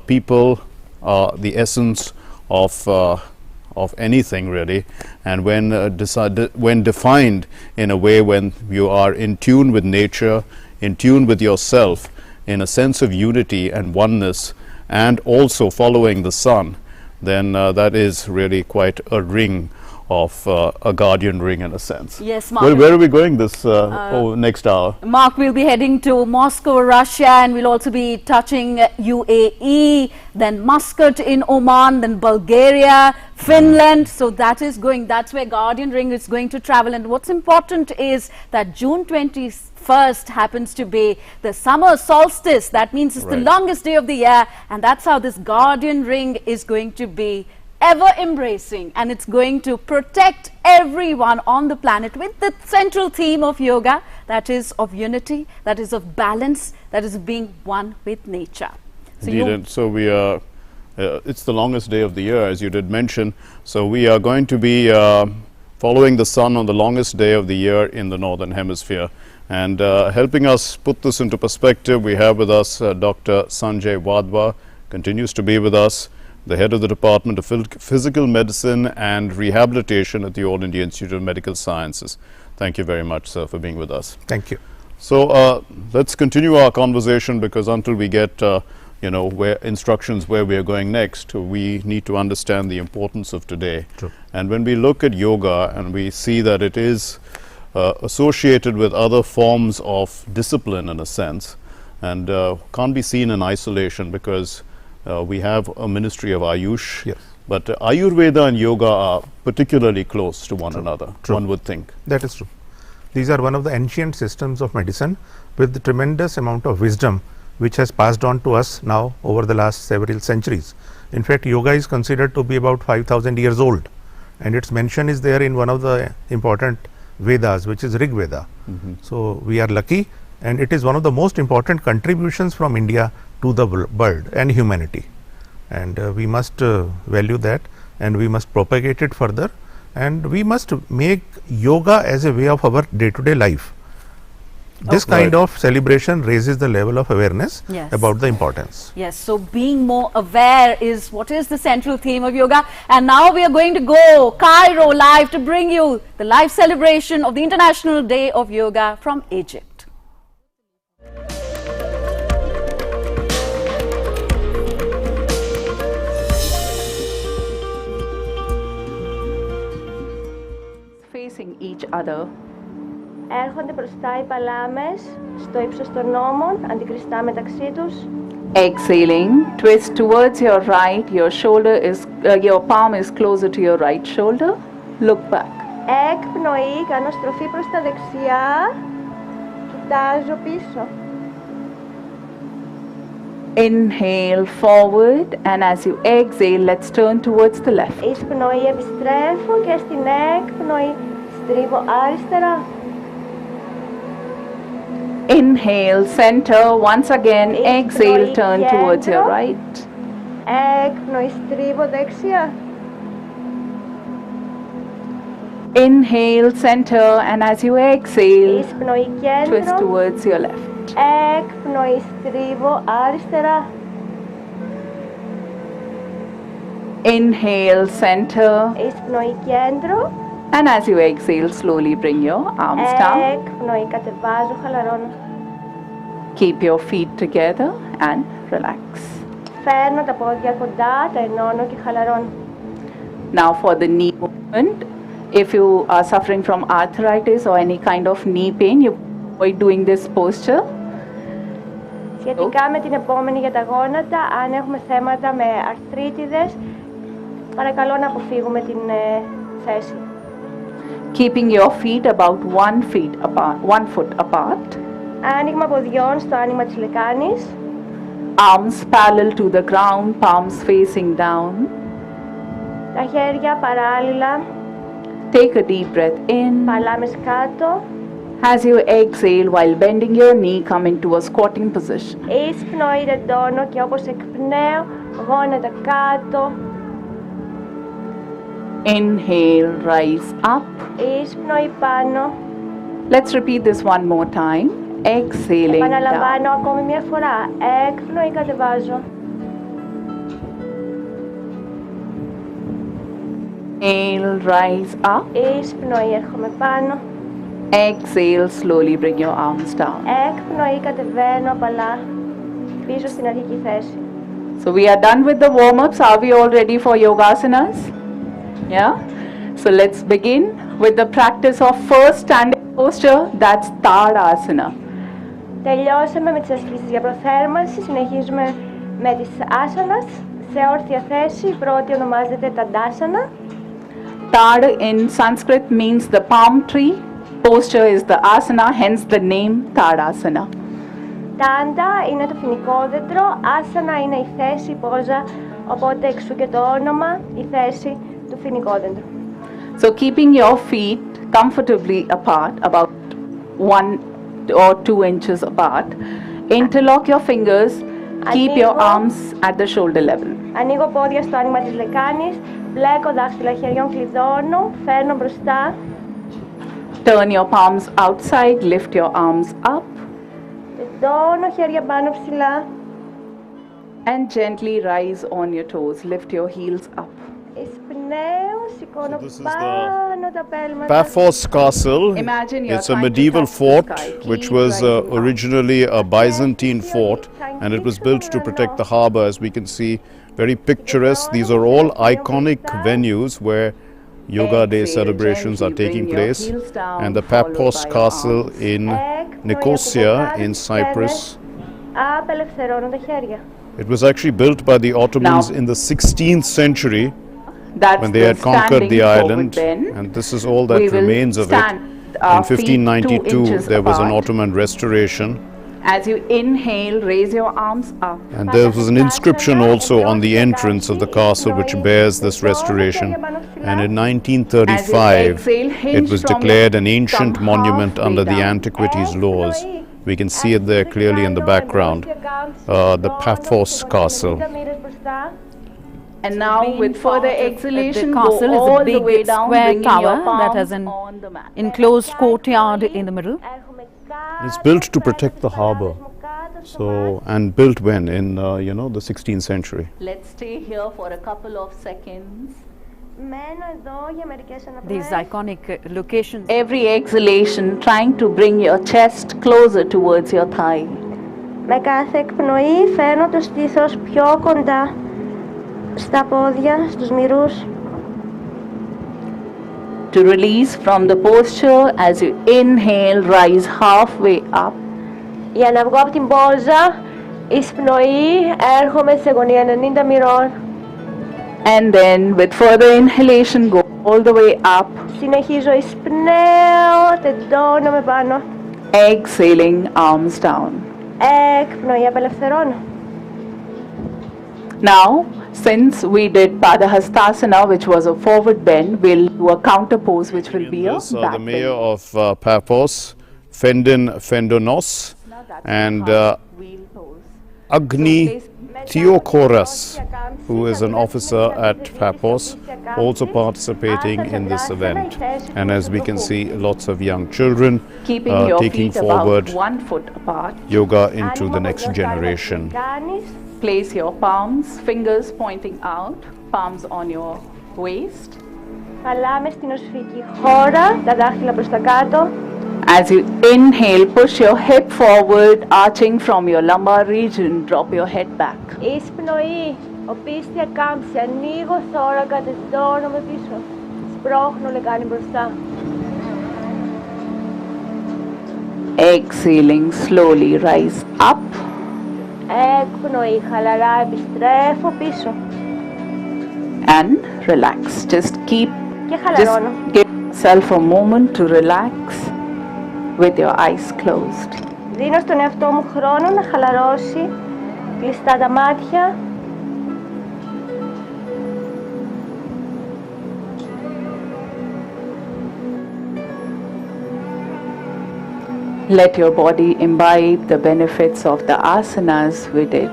People are the essence of anything, really, and when defined in a way when you are in tune with nature, in tune with yourself, in a sense of unity and oneness, and also following the sun, then that is really quite a ring of a guardian ring in a sense. Yes, Mark. Where are we going this next hour? Mark, we'll be heading to Moscow, Russia, and we'll also be touching UAE, then Muscat in Oman, then Bulgaria, Finland. So that's where Guardian Ring is going to travel. And what's important is that June 21st happens to be the summer solstice. That means it's the longest day of the year, and that's how this Guardian Ring is going to be ever embracing, and it's going to protect everyone on the planet with the central theme of yoga, that is of unity, that is of balance, that is being one with nature. So indeed, and so we are, it's the longest day of the year, as you did mention, so we are going to be following the sun on the longest day of the year in the northern hemisphere. And helping us put this into perspective, we have with us Dr. Sanjay Wadhwa, continues to be with us, the head of the Department of Physical Medicine and Rehabilitation at the All India Institute of Medical Sciences. Thank you very much, sir, for being with us. Thank you. So let's continue our conversation, because until we get instructions where we are going next, we need to understand the importance of today. True. And when we look at yoga and we see that it is associated with other forms of discipline in a sense, and can't be seen in isolation, because we have a ministry of Ayush, yes, but Ayurveda and yoga are particularly close to one another, one would think. That is true. These are one of the ancient systems of medicine with the tremendous amount of wisdom which has passed on to us now over the last several centuries. In fact, yoga is considered to be about 5,000 years old, and its mention is there in one of the important Vedas, which is Rig Veda. So we are lucky, and it is one of the most important contributions from India to the world and humanity, and we must value that, and we must propagate it further, and we must make yoga as a way of our day-to-day life. This kind of celebration raises the level of awareness about the importance. Yes, so being more aware is what is the central theme of yoga. And now we are going to go Cairo live to bring you the live celebration of the International Day of Yoga from Egypt. Facing each other. Έρχονται μπροστά οι παλάμες στο ύψος των ώμων, αντικριστά μεταξύ τους. Exhaling, twist towards your right. Your palm is closer to your right shoulder. Look back. Έκπνοη, κάνω στροφή προς τα δεξιά. Κοιτάζω πίσω. Inhale forward, and as you exhale, let's turn towards the left. Εισπνοή, επιστρέφω και στην έκπνοη στρίβω αριστερά. Inhale, center. Once again, exhale, turn towards your right. Έκπνοη, στρίβω δεξιά. Inhale, center, and as you exhale, Εισπνοή, κέντρο. twist towards your left. Έκπνοη, στρίβω αριστερά. Inhale, center. Εισπνοή, κέντρο. And as you exhale, slowly bring your arms down. Έκπνοη, κατεβάζω, χαλαρώνω. Keep your feet together and relax. Φέρνω τα πόδια κοντά, τα ενώνω και χαλαρώνω. Now for the knee movement. If you are suffering from arthritis or any kind of knee pain, you avoid doing this posture. Σχετικά με την επόμενη για τα γόνατα, αν έχουμε θέματα με αρθρίτιδες, παρακαλώ να αποφύγουμε την θέση. Keeping your feet about 1 foot apart. Άνοιγμα ποδιών στο άνοιγμα της λεκάνης. Arms parallel to the ground, palms facing down. Τα χέρια παράλληλα. Take a deep breath in. Παλάμες κάτω. As you exhale while bending your knee, come into a squatting position. Εισπνοή ρεντώνω και όπως εκπνέω, γόνατα κάτω. Inhale, rise up. Εισπνοή πάνω. Let's repeat this one more time. Exhaling Επαναλαμβάνω down. ακόμη μια φορά. Έκπνοη κατεβάζω. Inhale, rise up. Εισπνοή έρχομαι πάνω. Exhale, slowly bring your arms down. Έκπνοη κατεβαίνω απαλά. Πίσω στην αρχική θέση. So we are done with the warm-ups. Are we all ready for yogasanas? Yeah? So let's begin with the practice of first standing posture, that's Tadasana. Τελειώσαμε με τις ασκήσεις για προθέρμανση. Συνεχίζουμε με τις άσανας. Σε όρθια θέση, η πρώτη ονομάζεται Tadasana. Tad in Sanskrit means the palm tree. Posture is the asana, hence the name Tadasana. Τάντα είναι το φοινικόδεντρο, άσανα είναι η θέση, η πόζα, οπότε εξού και το όνομα, η θέση του φοινικόδεντρου. So keeping your feet comfortably apart, about 1 or 2 inches apart, interlock your fingers, keep your arms at the shoulder level. Ανοίγω πόδια στο άνοιγμα της λεκάνης, μπλέκω δάχτυλα χεριών, κλειδώνω, φέρνω μπροστά. Turn your palms outside, lift your arms up. Τεντώνω χέρια πάνω ψηλά. And gently rise on your toes, lift your heels up. Εισπνέω, σηκώνω πάνω τα πέλματα. Paphos Castle, Imagine you're it's a trying to medieval touch the fort sky. which Keep was rising up. originally a Byzantine fort, and it was built to protect the harbour, as we can see. Very picturesque. These are all iconic venues where Yoga Day celebrations are taking place, and the Paphos Castle in Nicosia in Cyprus. Απελευθερώνω τα χέρια. It was actually built by the Ottomans in the 16th century when they had conquered the island, and this is all that remains of it. In 1592 there was an Ottoman restoration. As you inhale, raise your arms up. And there was an inscription also on the entrance of the castle which bears this restoration. And in 1935, it was declared an ancient monument under the antiquities laws. We can see it there clearly in the background, the Paphos Castle. And now with further exhalation, The castle go is all a the big way down, square bringing tower your palms that has an on the mat. enclosed courtyard in the middle. It's built to protect the harbour. So, and built when? In, the 16th century. Let's stay here for a couple of seconds. Μένω εδώ για μερικές αναπνοές. These iconic locations. Every exhalation, trying to bring your chest closer towards your thigh. Με κάθε εκπνοή φέρνω το στήθος πιο κοντά στα πόδια, στους μυρούς. To release from the posture, as you inhale, rise halfway up. Για να βγω από την πόζα, εισπνοή, έρχομαι σε γωνία 90 μοιρών. And then with further inhalation, go all the way up. Συνεχίζω, εισπνέω, τεντώνομαι πάνω. Exhaling, arms down. Έκπνοη, απελευθερώνω. Now, since we did Padahastasana, which was a forward bend, we'll do a counter pose, which will be a This, back the mayor of Paphos, Fendin Fendonos, and Agni Theokoras, who is an officer at Paphos, also participating in this event. And as we can see, lots of young children keeping your taking feet forward about 1 foot apart. yoga into the next generation. Place your palms, fingers pointing out, palms on your waist. Παλάμε στην οσφική χώρα, τα δάχτυλα προς τα κάτω. As you inhale, push your hip forward, arching from your lumbar region. Drop your head back. Εισπνοή, οπίστια κάμψη, ανοίγω θώρακα, τεντώνομαι πίσω. Σπρώχνω λεκάνη μπροστά. Exhaling, slowly rise up. Έκπνοη, χαλαρά, επιστρέφω πίσω. And relax. Just Και χαλαρώνω. give yourself a moment to relax with your eyes closed. Δίνω στον εαυτό μου χρόνο να χαλαρώσει, κλειστά τα μάτια. Let your body imbibe the benefits of the asanas we did.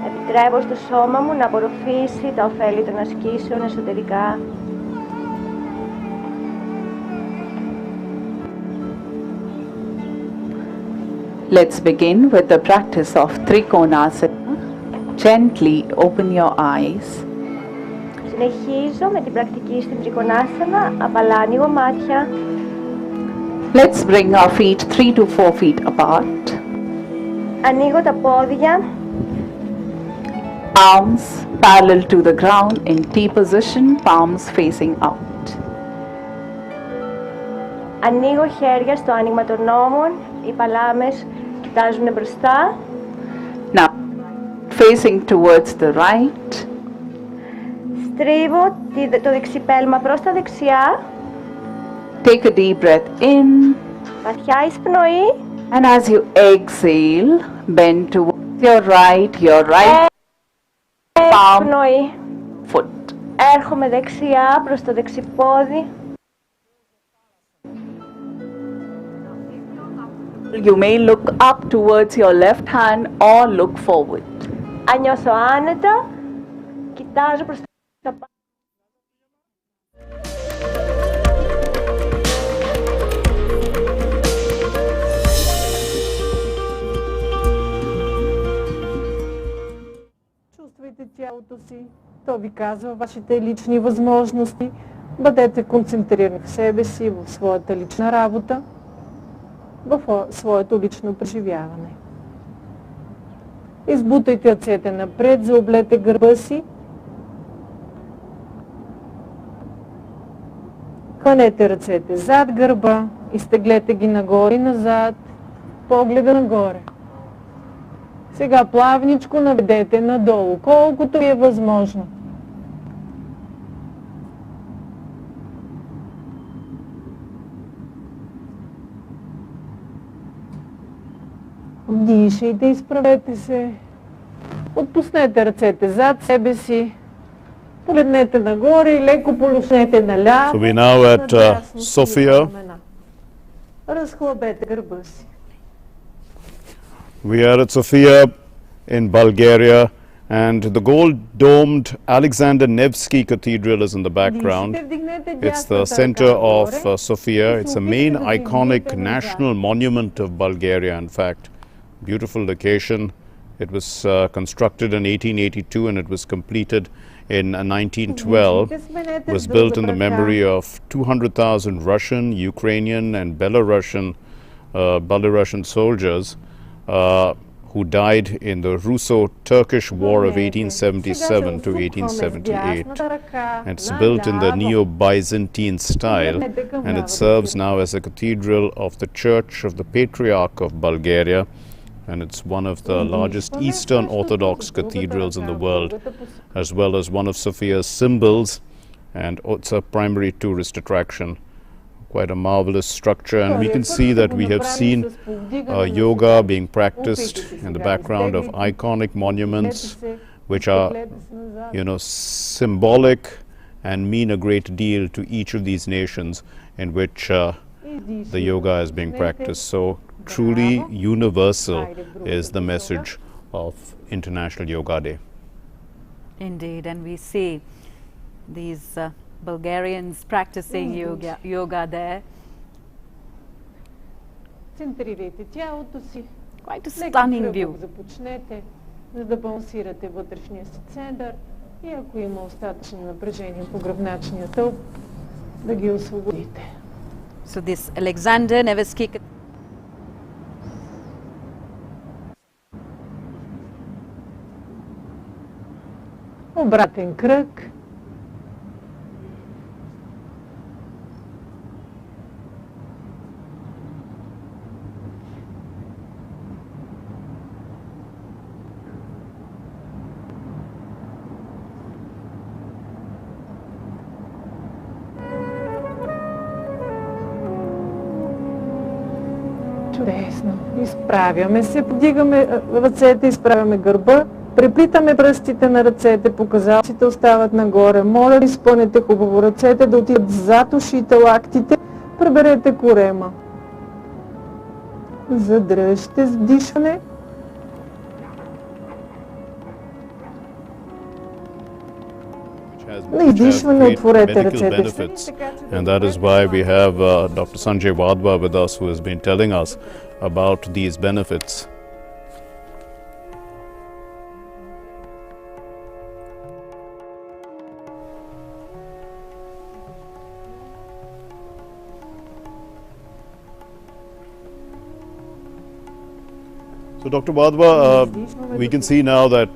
Επιτρέπω στο σώμα μου να απορροφήσει τα ωφέλη των ασκήσεων εσωτερικά. Let's begin with the practice of Trikonasana. Gently open your eyes. Συνεχίζω με την πρακτική στην Τρικονάσανα, απαλά ανοίγω μάτια. Let's bring our feet 3 to 4 feet apart. Ανοίγω τα πόδια. Arms parallel to the ground in T position, palms facing out. Ανοίγω χέρια στο άνοιγμα των ώμων, οι παλάμες κοιτάζουν μπροστά. Now, facing towards the right. Στρίβω το δεξιπέλμα προς τα δεξιά. Take a deep breath in. Βαθιά εισπνοή. And as you exhale, bend towards your right palm, foot. Έρχομαι δεξιά προς το δεξιπόδι. You may look up towards your left hand or look forward. Αν νιώσω άνετα, κοιτάζω προς τα πάνω. Чувствайте тялото си, то ви казва вашите лични възможности. Бъдете концентрирани в себе си, в своята лична работа, в своето лично преживяване. Избутайте ръцете напред, заоблете гърба си. Хванете ръцете зад гърба, изтеглете ги нагоре и назад, погледа нагоре. Сега плавничко наведете надолу, колкото ви е възможно. Дишайте, изправете се. Отпуснете ръцете зад себе си. Погледнете нагоре и леко полюснете наляво. So we're now at Sofia. Разхлабете гърба си. We are at Sofia in Bulgaria, and the gold-domed Alexander Nevsky Cathedral is in the background. It's the center of Sofia. It's a main iconic national monument of Bulgaria, in fact. Beautiful location. It was constructed in 1882 and it was completed in 1912. It was built in the memory of 200,000 Russian, Ukrainian and Belarusian soldiers who died in the Russo-Turkish War of 1877 to 1878. It's built in the Neo-Byzantine style, and it serves now as a cathedral of the Church of the Patriarch of Bulgaria, and it's one of the largest Eastern Orthodox cathedrals in the world, as well as one of Sofia's symbols, and it's a primary tourist attraction. Quite a marvelous structure, and we can see that we have seen yoga being practiced in the background of iconic monuments which are, symbolic and mean a great deal to each of these nations in which the yoga is being practiced. So truly universal is the message of International Yoga Day. Indeed, and we see these Bulgarians practicing yoga there. Центрирайте тялото си. Quite a stunning view. Започнете, за да балансирате вътрешния си център и ако има остатъчно напрежение по гръбначния стълб, да ги освободите. So this Alexander Nevsky обратен кръг. Чудесно. Изправяме се, подигаме ръцете, изправяме гърба, преплитаме пръстите на ръцете, показалците остават нагоре. Моля ви, спънете хубаво ръцете да отидат зад ушите, лактите, преберете корема. Задръжте с дишане. На издишване отворете ръцете си. And that is why we have Dr. Sanjay Wadhwa with us, who has been telling us about these benefits. So Dr. Wadhwa, we can see now that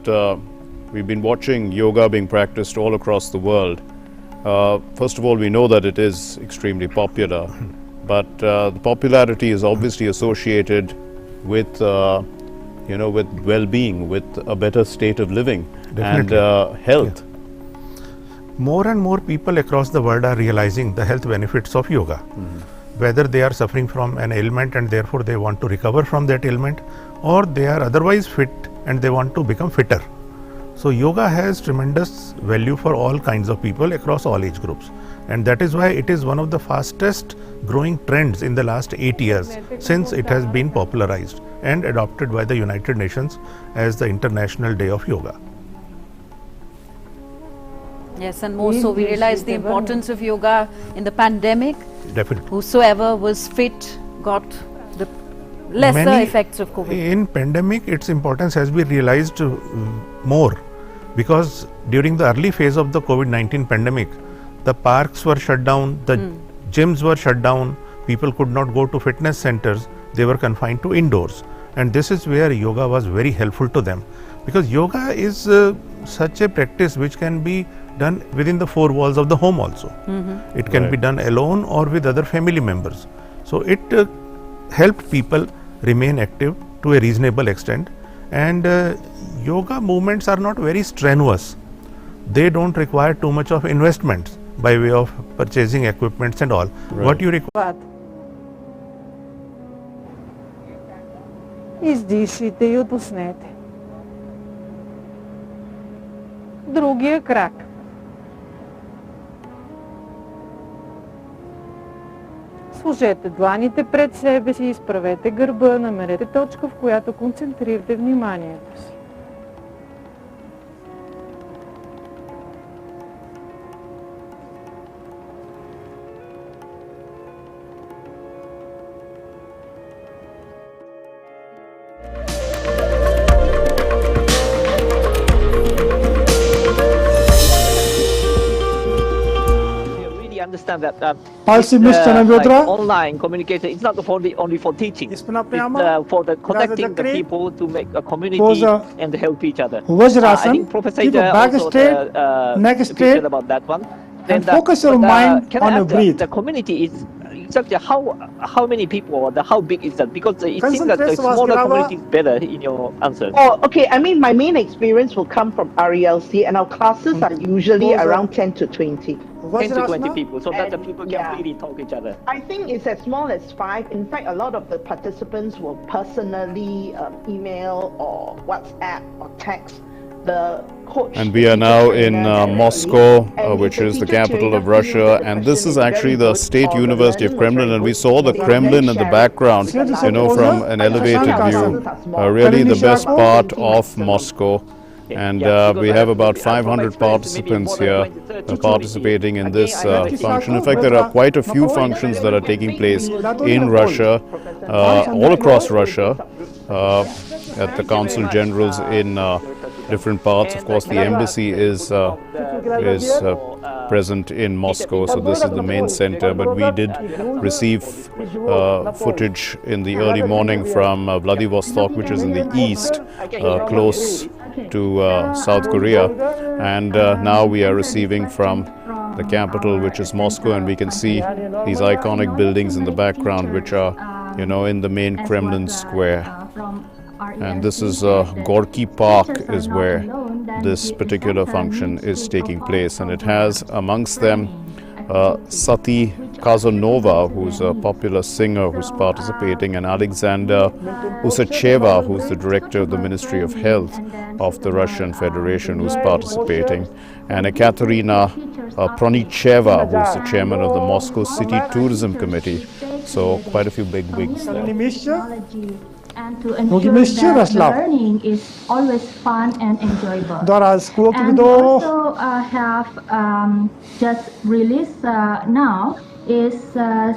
we've been watching yoga being practiced all across the world. First of all, we know that it is extremely popular, but the popularity is obviously associated with, with well-being, with a better state of living and health. Yeah. More and more people across the world are realizing the health benefits of yoga. Whether they are suffering from an ailment and therefore they want to recover from that ailment, or they are otherwise fit and they want to become fitter. So yoga has tremendous value for all kinds of people across all age groups, and that is why it is one of the fastest growing trends in the last 8 years since it has been popularized and adopted by the United Nations as the International Day of Yoga. Yes, and more so we realize the importance of yoga in the pandemic. Definitely. Whosoever was fit got the lesser effects of COVID. In pandemic, its importance has been realized more, because during the early phase of the COVID-19 pandemic, the parks were shut down, the gyms were shut down, people could not go to fitness centers, they were confined to indoors. And this is where yoga was very helpful to them, because yoga is such a practice which can be done within the four walls of the home also. It can be done alone or with other family members. So it helped people remain active to a reasonable extent, and yoga movements are not very strenuous. They don't require too much of investments by way of purchasing equipments and all. What you require. Издишите и отпуснете. Другия крак. Сложете дланите пред себе си, изправете гърба, намерете точка, в която концентрирате вниманието си. Understand that like online communication is not only for teaching, it's for the connecting the people to make a community and help each other. I think Professor also neck straight about that one. And focus your mind on your breath. The community is exactly how many people or how big is that? Because it seems that the smaller community is better in your answer. Oh, okay. I mean, my main experience will come from RELC, and our classes are usually around 10 to 20. 10 to 20 people, so that the people can really talk each other. I think it's as small as 5. In fact, a lot of the participants will personally email or WhatsApp or text the coach. And we are now in Moscow, which is the capital of Russia, and this is actually the State University of Kremlin, and we saw the Kremlin in the background, from an elevated view. Really the best part of Moscow. And we have about 500 participants here participating in this function. In fact, there are quite a few functions that are taking place in Russia, all across Russia, at the Council Generals in different parts. Of course, the embassy is present in Moscow, so this is the main center. But we did receive footage in the early morning from Vladivostok, which is in the east, close to South Korea, and now we are receiving from the capital, which is Moscow, and we can see these iconic buildings in the background, which are in the main Kremlin square. And this is Gorky Park is where this particular function is taking place, and it has amongst them Sati Kazanova, who's a popular singer who's participating, and Alexander Usacheva, who's the director of the Ministry of Health of the Russian Federation, who's participating, and Ekaterina Pronicheva, who's the chairman of the Moscow City Tourism Committee. So quite a few big wigs there. And to ensure that the learning is always fun and enjoyable. And we also have just released now is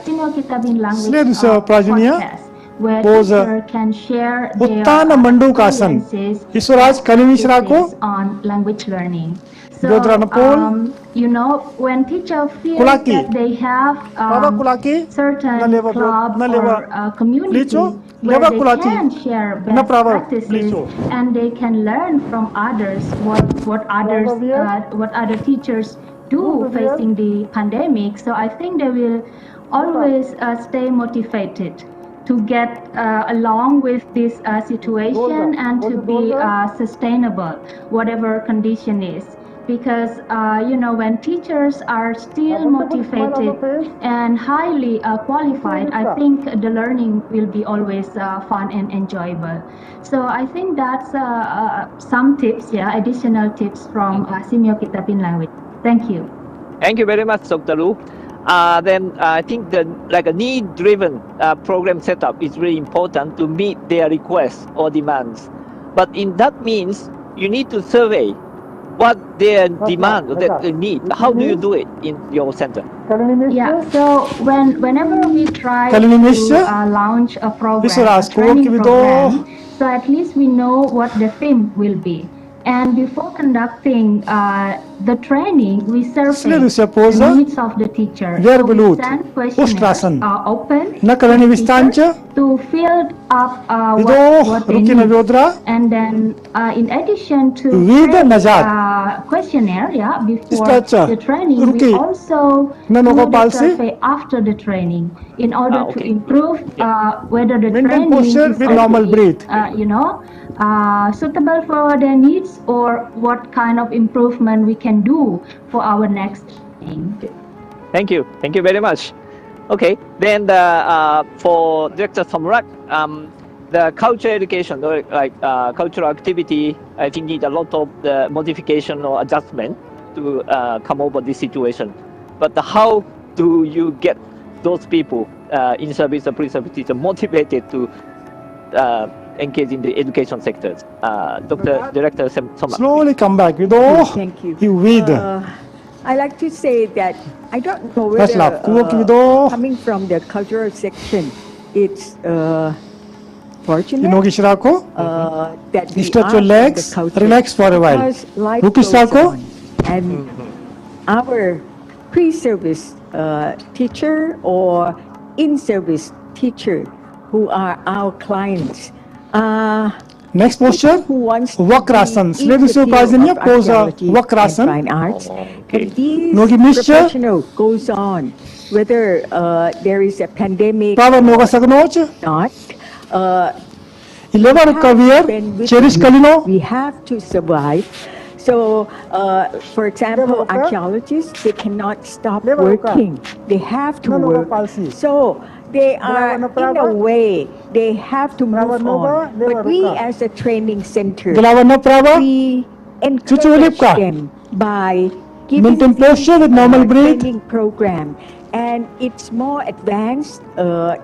Senior Kitabin Language podcast, where teachers can share their experiences on language learning. So, you know, when teachers feel that they have certain club or community where they can share best practices and they can learn from others what other teachers do facing the pandemic. So I think they will always stay motivated to get along with this situation and to be sustainable, whatever condition is. Because you know, when teachers are still motivated and highly qualified, I think the learning will be always fun and enjoyable. So I think that's some tips, additional tips from Senior Kitabin Language. Thank you. Thank you very much, Dr. Lu. Then I think that like a need-driven program setup is really important to meet their requests or demands. But in that means you need to survey what their demand, that they need. How do you do it in your center? Yeah, so whenever we try to launch a program, a training program, so at least we know what the theme will be. And before conducting the training, we survey the needs of the teacher. So we send questionnaires open to fill up what they need. And then in addition to the questionnaire, before the training, we also do the survey after the training in order to improve whether the training is you know, suitable for their needs or what kind of improvement we can do for our next training. Thank you very much. Okay, then for Director Samrat, the culture education, like cultural activity, I think need a lot of modification or adjustment to come over this situation. But how do you get those people in service or pre-service teacher motivated to engage in the education sectors? Director Samrat. Slowly come back with thank you. I like to say that I don't know whether coming from the cultural section, it's fortunate that we stretch your legs, relax for a while. And our pre-service teacher or in-service teacher who are our clients. Next posture, Vakrasan. Следующее упражнение, поза Vakrasan. Ноги вместе. Goes on, whether there is a pandemic Права нога согнуть. И левая рука вверх, через колено. We have to survive. So, for example, archaeologists, they cannot stop working. They have to work. So, they are, in a way, they have to move on. But we as a training center, we encourage them by giving them a training program. And it's more advanced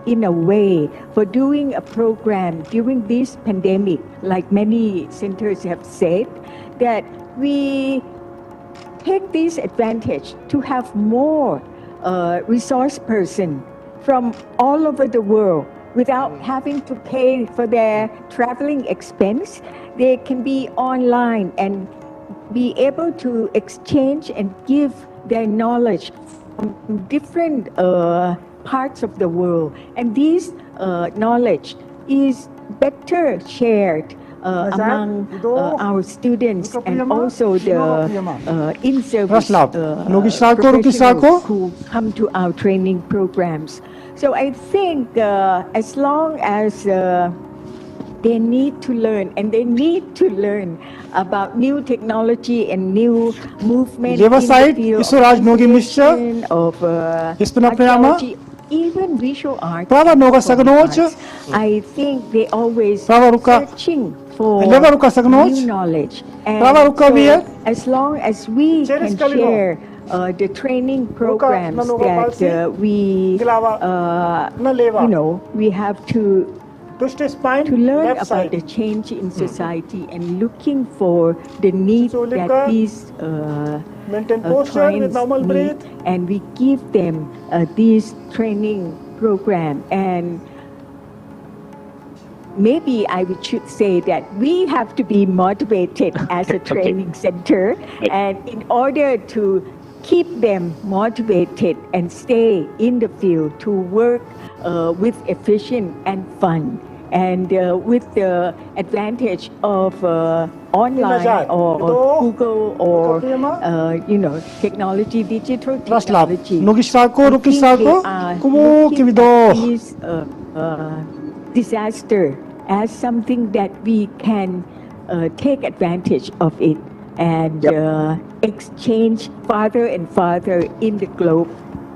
in a way for doing a program during this pandemic, like many centers have said, that we take this advantage to have more resource person from all over the world without having to pay for their traveling expense. They can be online and be able to exchange and give their knowledge from different parts of the world. And this knowledge is better shared among our students and also the in-service professionals who come to our training programs. So I think as long as they need to learn, and they need to learn about new technology and new movement in the field of archaeology, even visual art. I think they always searching for new knowledge. And so as long as we can share the training programs that we we have to learn about the change in society and looking for the need that these clients need, and we give them this training program. And maybe I should say that we have to be motivated as a training center, and in order to keep them motivated and stay in the field to work with efficient and fun, and with the advantage of online or Google or technology, digital technology. This disaster as something that we can take advantage of it and exchange farther and farther in the globe.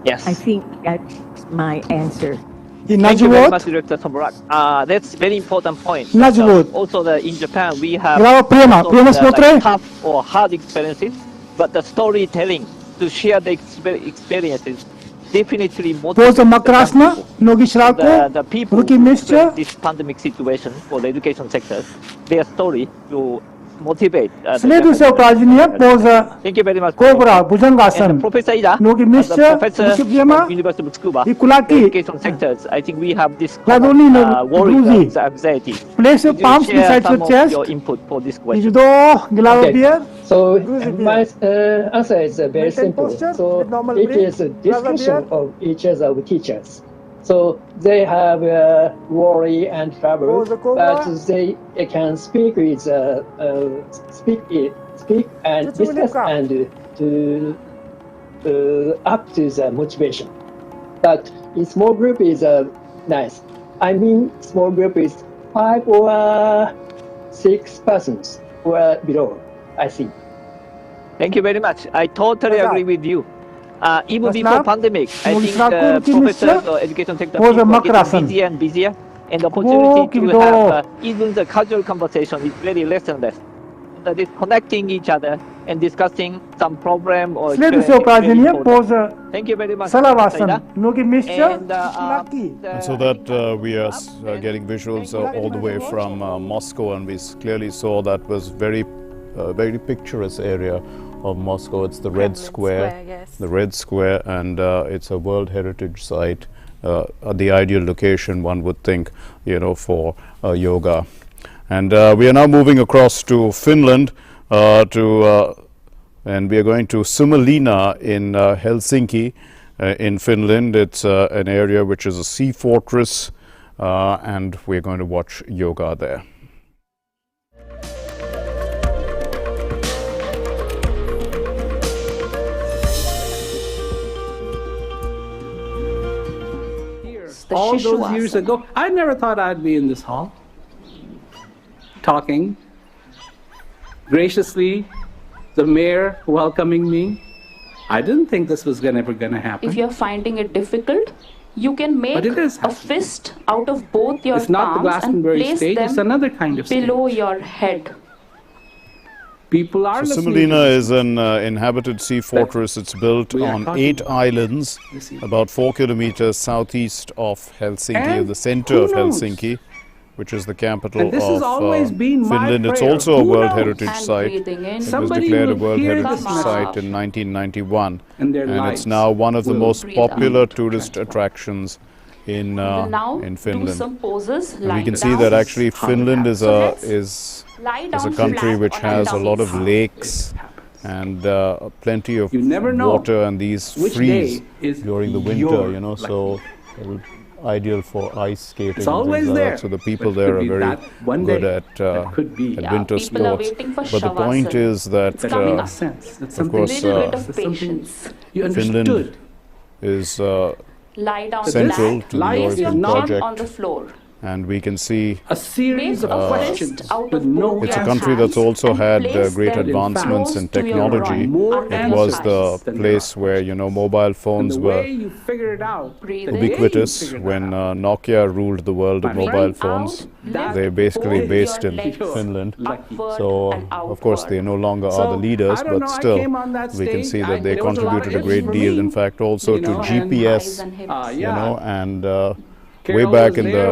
Yes. I think that's my answer. Thank you very much, Director Samrat. That's very important point. Also, in Japan, we have tough or hard experiences, but the storytelling to share the experiences definitely motivates the people who face this pandemic situation for the education sector. Their story to motivate. Следующее упражнение поза кобра, бужангасан. Professor Ida, professor of University of Tsukuba, education sectors, I think we have this worry, anxiety. Place your palms beside your chest. Your input for this question. So my answer is very simple. So it is a discussion of each other with teachers. So they have worry and trouble, but they can speak with speak and discuss and to up to the motivation. But in small group is nice. I mean, small group is 5 or 6 persons or below, I think. Thank you very much. I totally agree with you. Even before pandemic, I think professors or education sector people are getting busier and busier, and the opportunity to have even the casual conversation is very less and less. This connecting each other and discussing some problem or Следующее упражнение поза Salavasana. Ноги вместе. And so that we are getting visuals all the way from Moscow, and we clearly saw that was very picturesque area of Moscow. It's the Red Square, yes. The Red Square, and it's a World Heritage Site, the ideal location, one would think, for yoga. And we are now moving across to Finland, and we are going to Suomenlinna in Helsinki, in Finland. It's an area which is a sea fortress, and we're going to watch yoga there. All those years ago, I never thought I'd be in this hall, talking graciously, the mayor welcoming me. I didn't think this was ever going to happen. If you're finding it difficult, you can make a fist out of both your palms and place stage, them it's another kind of below stage. your head. People are Suomenlinna is an inhabited sea fortress. It's built on 8 islands, about 4 kilometers southeast of Helsinki, the center of Helsinki, which is the capital of Finland. It's also a World Heritage Site. It was declared a World Heritage Site in 1991, and it's now one of the most popular tourist attractions in Finland. And we can see that actually Finland is a country which has a lot of lakes and plenty of water, and these freeze during the winter, so ideal for ice skating. It's always there. So the people there are very good at winter sports. But the point is that, of course, Finland is Lie down central to the flat. European Not project on the floor. And we can see a series of questions with no it's a country that's also had great advancements in technology. It was the place where, you know, mobile phones were ubiquitous when Nokia ruled the world of mobile phones. They're basically based in Finland. So, of course, they no longer are the leaders, but still, we can see that they contributed a great deal. In fact, also to GPS, you know, and way back in the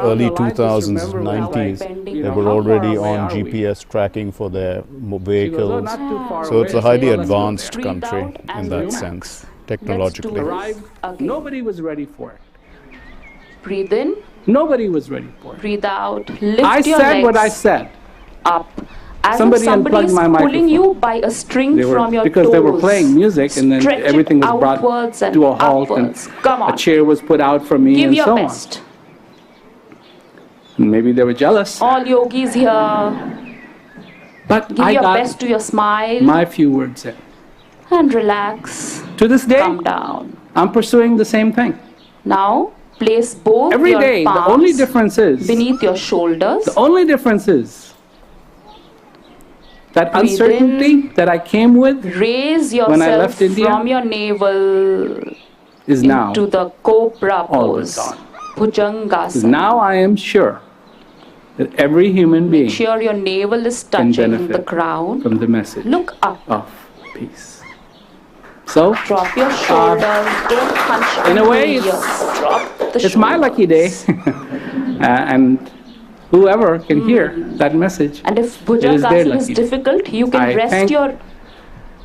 early 2000s, 90s, they were already on GPS tracking for their vehicles. So it's a highly advanced country in that sense, technologically. Nobody was ready for it. Breathe in. Nobody was ready for it. Breathe out. Lift I your said legs what I said. Up. As Somebody if somebody unplugged is my pulling microphone. you by a string from your because toes. they were playing music, and then Stretch it everything was brought outwards and to a halt, upwards. and Come on. a chair was put out for me, Give and your so best. on. Maybe they were jealous, All yogis here. but Give I your got best to your smile my few words in. and relax. To this day, Calm down. I'm pursuing the same thing. Now place both Every your day, the palms only difference is beneath your shoulders. The only difference is that Breathe uncertainty that I came with Raise when I yourself left India from your navel is now into the cobra always pose. gone. Because Bhujangasana. now I am sure that every human being Make sure your navel is can touching benefit the ground. from the message Look up. of peace. So, Drop your shoulders. Don't hunch in a your way, knees. Drop the it's my lucky day, and whoever can hear that message, And if it is their Bhujangasana is lucky day. difficult, you can I rest thank your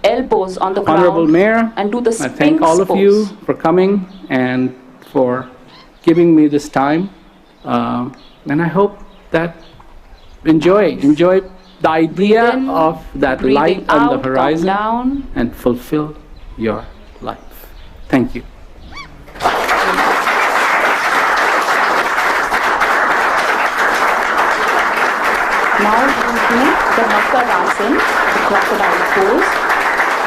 elbows on the Honorable ground Mayor, and do the I Sphinx thank all of pose. you for coming and for giving me this time, and I hope that enjoy the idea in, of that breathing light on out, the come horizon down. and fulfill your life. Thank you. Now you do the Makarasana, the crocodile pose.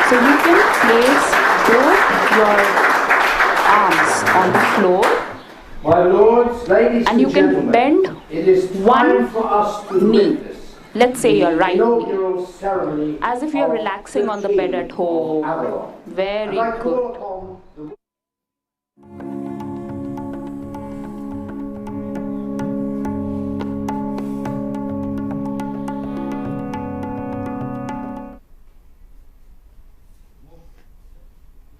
So you can place both your arms on the floor. My lords, ladies and you can gentlemen, bend it is one for us to knee. witness Let's say your right knee. inaugural ceremony As if you're of relaxing on the king bed at home. of Avalon. Very And I call good. upon the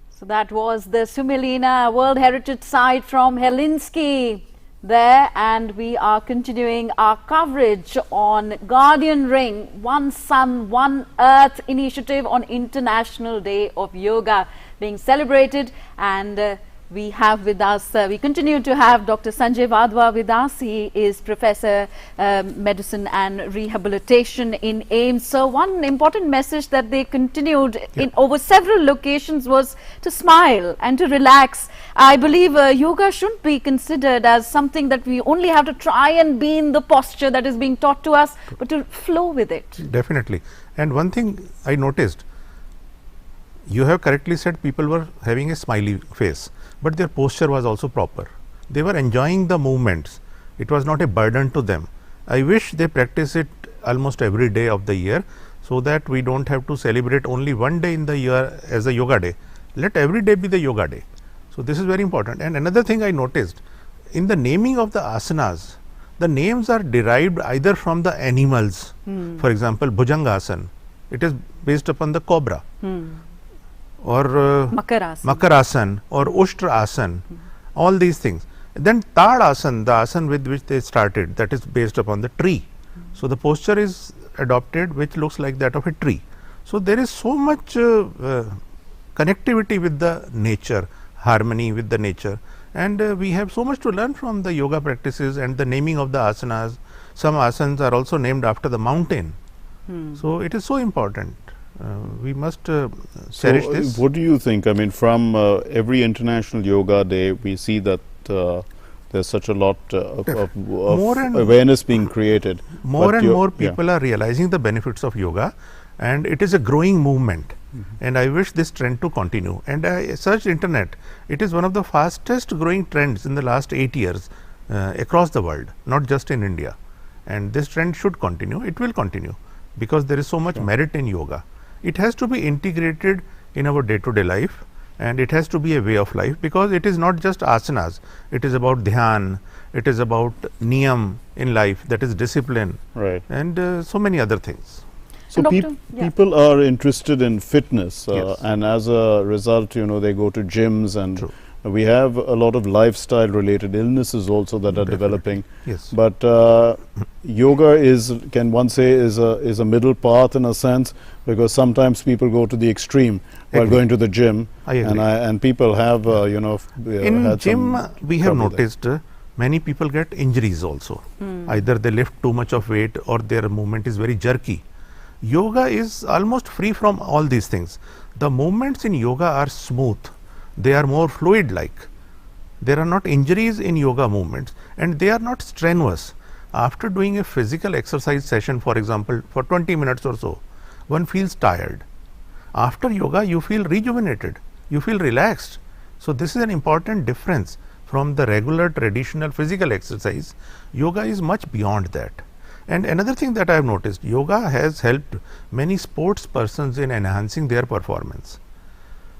So that was the Sumelina World Heritage Site from Helsinki there, and we are continuing our coverage on Guardian Ring, One Sun, One Earth initiative on International Day of Yoga being celebrated, and we have with us, we continue to have Dr. Sanjay Vadwa with us. He is Professor Medicine and Rehabilitation in AIIMS. So one important message that they continued in over several locations was to smile and to relax. I believe yoga shouldn't be considered as something that we only have to try and be in the posture that is being taught to us, but to flow with it. Definitely. And one thing I noticed, you have correctly said people were having a smiley face, but their posture was also proper. They were enjoying the movements. It was not a burden to them. I wish they practice it almost every day of the year, so that we don't have to celebrate only one day in the year as a yoga day. Let every day be the yoga day. So this is very important. And another thing I noticed, in the naming of the asanas, the names are derived either from the animals. For example, Bhujangasana, it is based upon the cobra. Or Makarasana or Ushtrasana, all these things. Then Tadasana, the asana with which they started, that is based upon the tree. So the posture is adopted which looks like that of a tree. So there is so much connectivity with the nature, harmony with the nature, and we have so much to learn from the yoga practices and the naming of the asanas. Some asanas are also named after the mountain. So it is so important. We must cherish this. What do you think? I mean, from every International Yoga Day, we see that there's such a lot of awareness being created. More and more people are realizing the benefits of yoga, and it is a growing movement. And I wish this trend to continue. And I searched internet. It is one of the fastest growing trends in the last 8 years. across the world, not just in India. And this trend should continue. It will continue because there is so much merit in yoga. It has to be integrated in our day-to-day life, and it has to be a way of life, because it is not just asanas. It is about dhyan, it is about niyam in life, that is discipline, right, and so many other things. So people are interested in fitness, and as a result, you know, they go to gyms, and we have a lot of lifestyle related illnesses also that are developing. Yes. But yoga is, can one say, is a middle path in a sense, because sometimes people go to the extreme while going to the gym, and people have you know, in gym we have noticed many people get injuries also. Either they lift too much of weight or their movement is very jerky. Yoga is almost free from all these things. The movements in yoga are smooth, they are more fluid like. There are not injuries in yoga movements, and they are not strenuous. After doing a physical exercise session, for example, for 20 minutes or so, one feels tired. After yoga, you feel rejuvenated, you feel relaxed. So this is an important difference from the regular traditional physical exercise. Yoga is much beyond that. And another thing that I have noticed, yoga has helped many sports persons in enhancing their performance.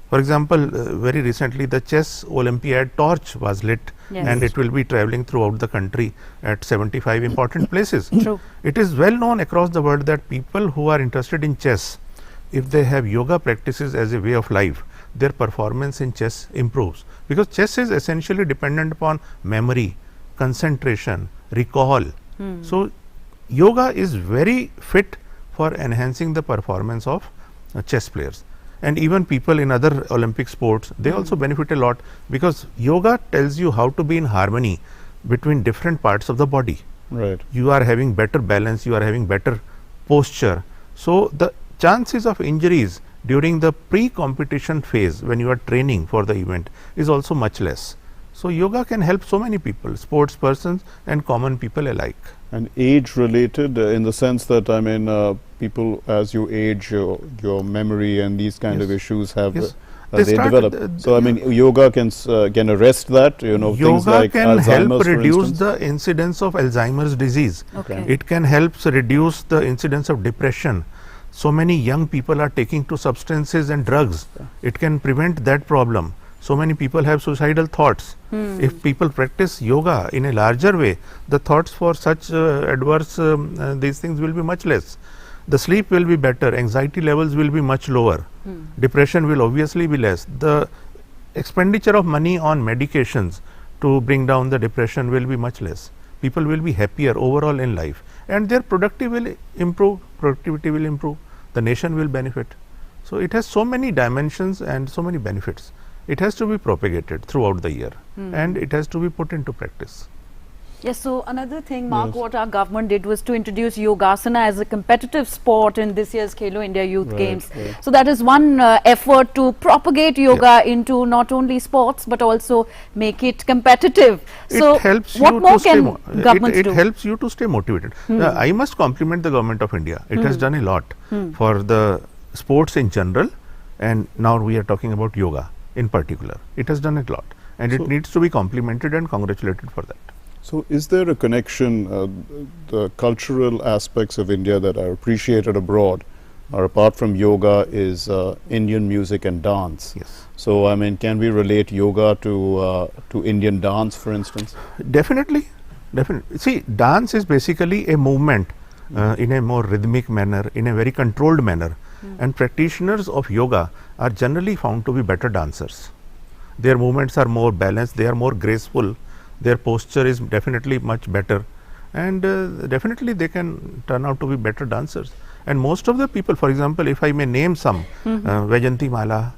For example, very recently the chess Olympiad torch was lit, and it will be traveling throughout the country at 75 important places. True. It is well known across the world that people who are interested in chess, if they have yoga practices as a way of life, their performance in chess improves, because chess is essentially dependent upon memory, concentration, recall. So yoga is very fit for enhancing the performance of chess players. And even people in other Olympic sports, they also benefit a lot, because yoga tells you how to be in harmony between different parts of the body. Right. You are having better balance, you are having better posture. So the chances of injuries during the pre-competition phase, when you are training for the event, is also much less. So yoga can help so many people, sports persons and common people alike. And age related, in the sense that, I mean, people as you age, your memory and these kind of issues have they develop. So I mean, yoga can arrest that. You know, things like can Alzheimer's, help reduce for instance. the incidence of Alzheimer's disease. Okay. It can help reduce the incidence of depression. So many young people are taking to substances and drugs. It can prevent that problem. So many people have suicidal thoughts. If people practice yoga in a larger way, the thoughts for such adverse these things will be much less. The sleep will be better, anxiety levels will be much lower, depression will obviously be less. The expenditure of money on medications to bring down the depression will be much less. People will be happier overall in life, and their productivity will improve, the nation will benefit. So it has so many dimensions and so many benefits. It has to be propagated throughout the year, and it has to be put into practice. Yes, so another thing, Mark, what our government did was to introduce Yogasana as a competitive sport in this year's Khelo India Youth Games. So that is one effort to propagate yoga into not only sports but also make it competitive. So it helps what you more to stay can governments do? It helps you to stay motivated. I must compliment the government of India. It has done a lot for the sports in general, and now we are talking about yoga in particular. It has done a lot, and it needs to be complimented and congratulated for that. So is there a connection, the cultural aspects of India that are appreciated abroad, or apart from yoga, is Indian music and dance? Yes. So I mean, can we relate yoga to Indian dance, for instance? Definitely, definitely. See, dance is basically a movement in a more rhythmic manner, in a very controlled manner, and practitioners of yoga are generally found to be better dancers. Their movements are more balanced, they are more graceful, their posture is definitely much better, and definitely they can turn out to be better dancers. And most of the people, for example, if I may name some, Vajanti Mala,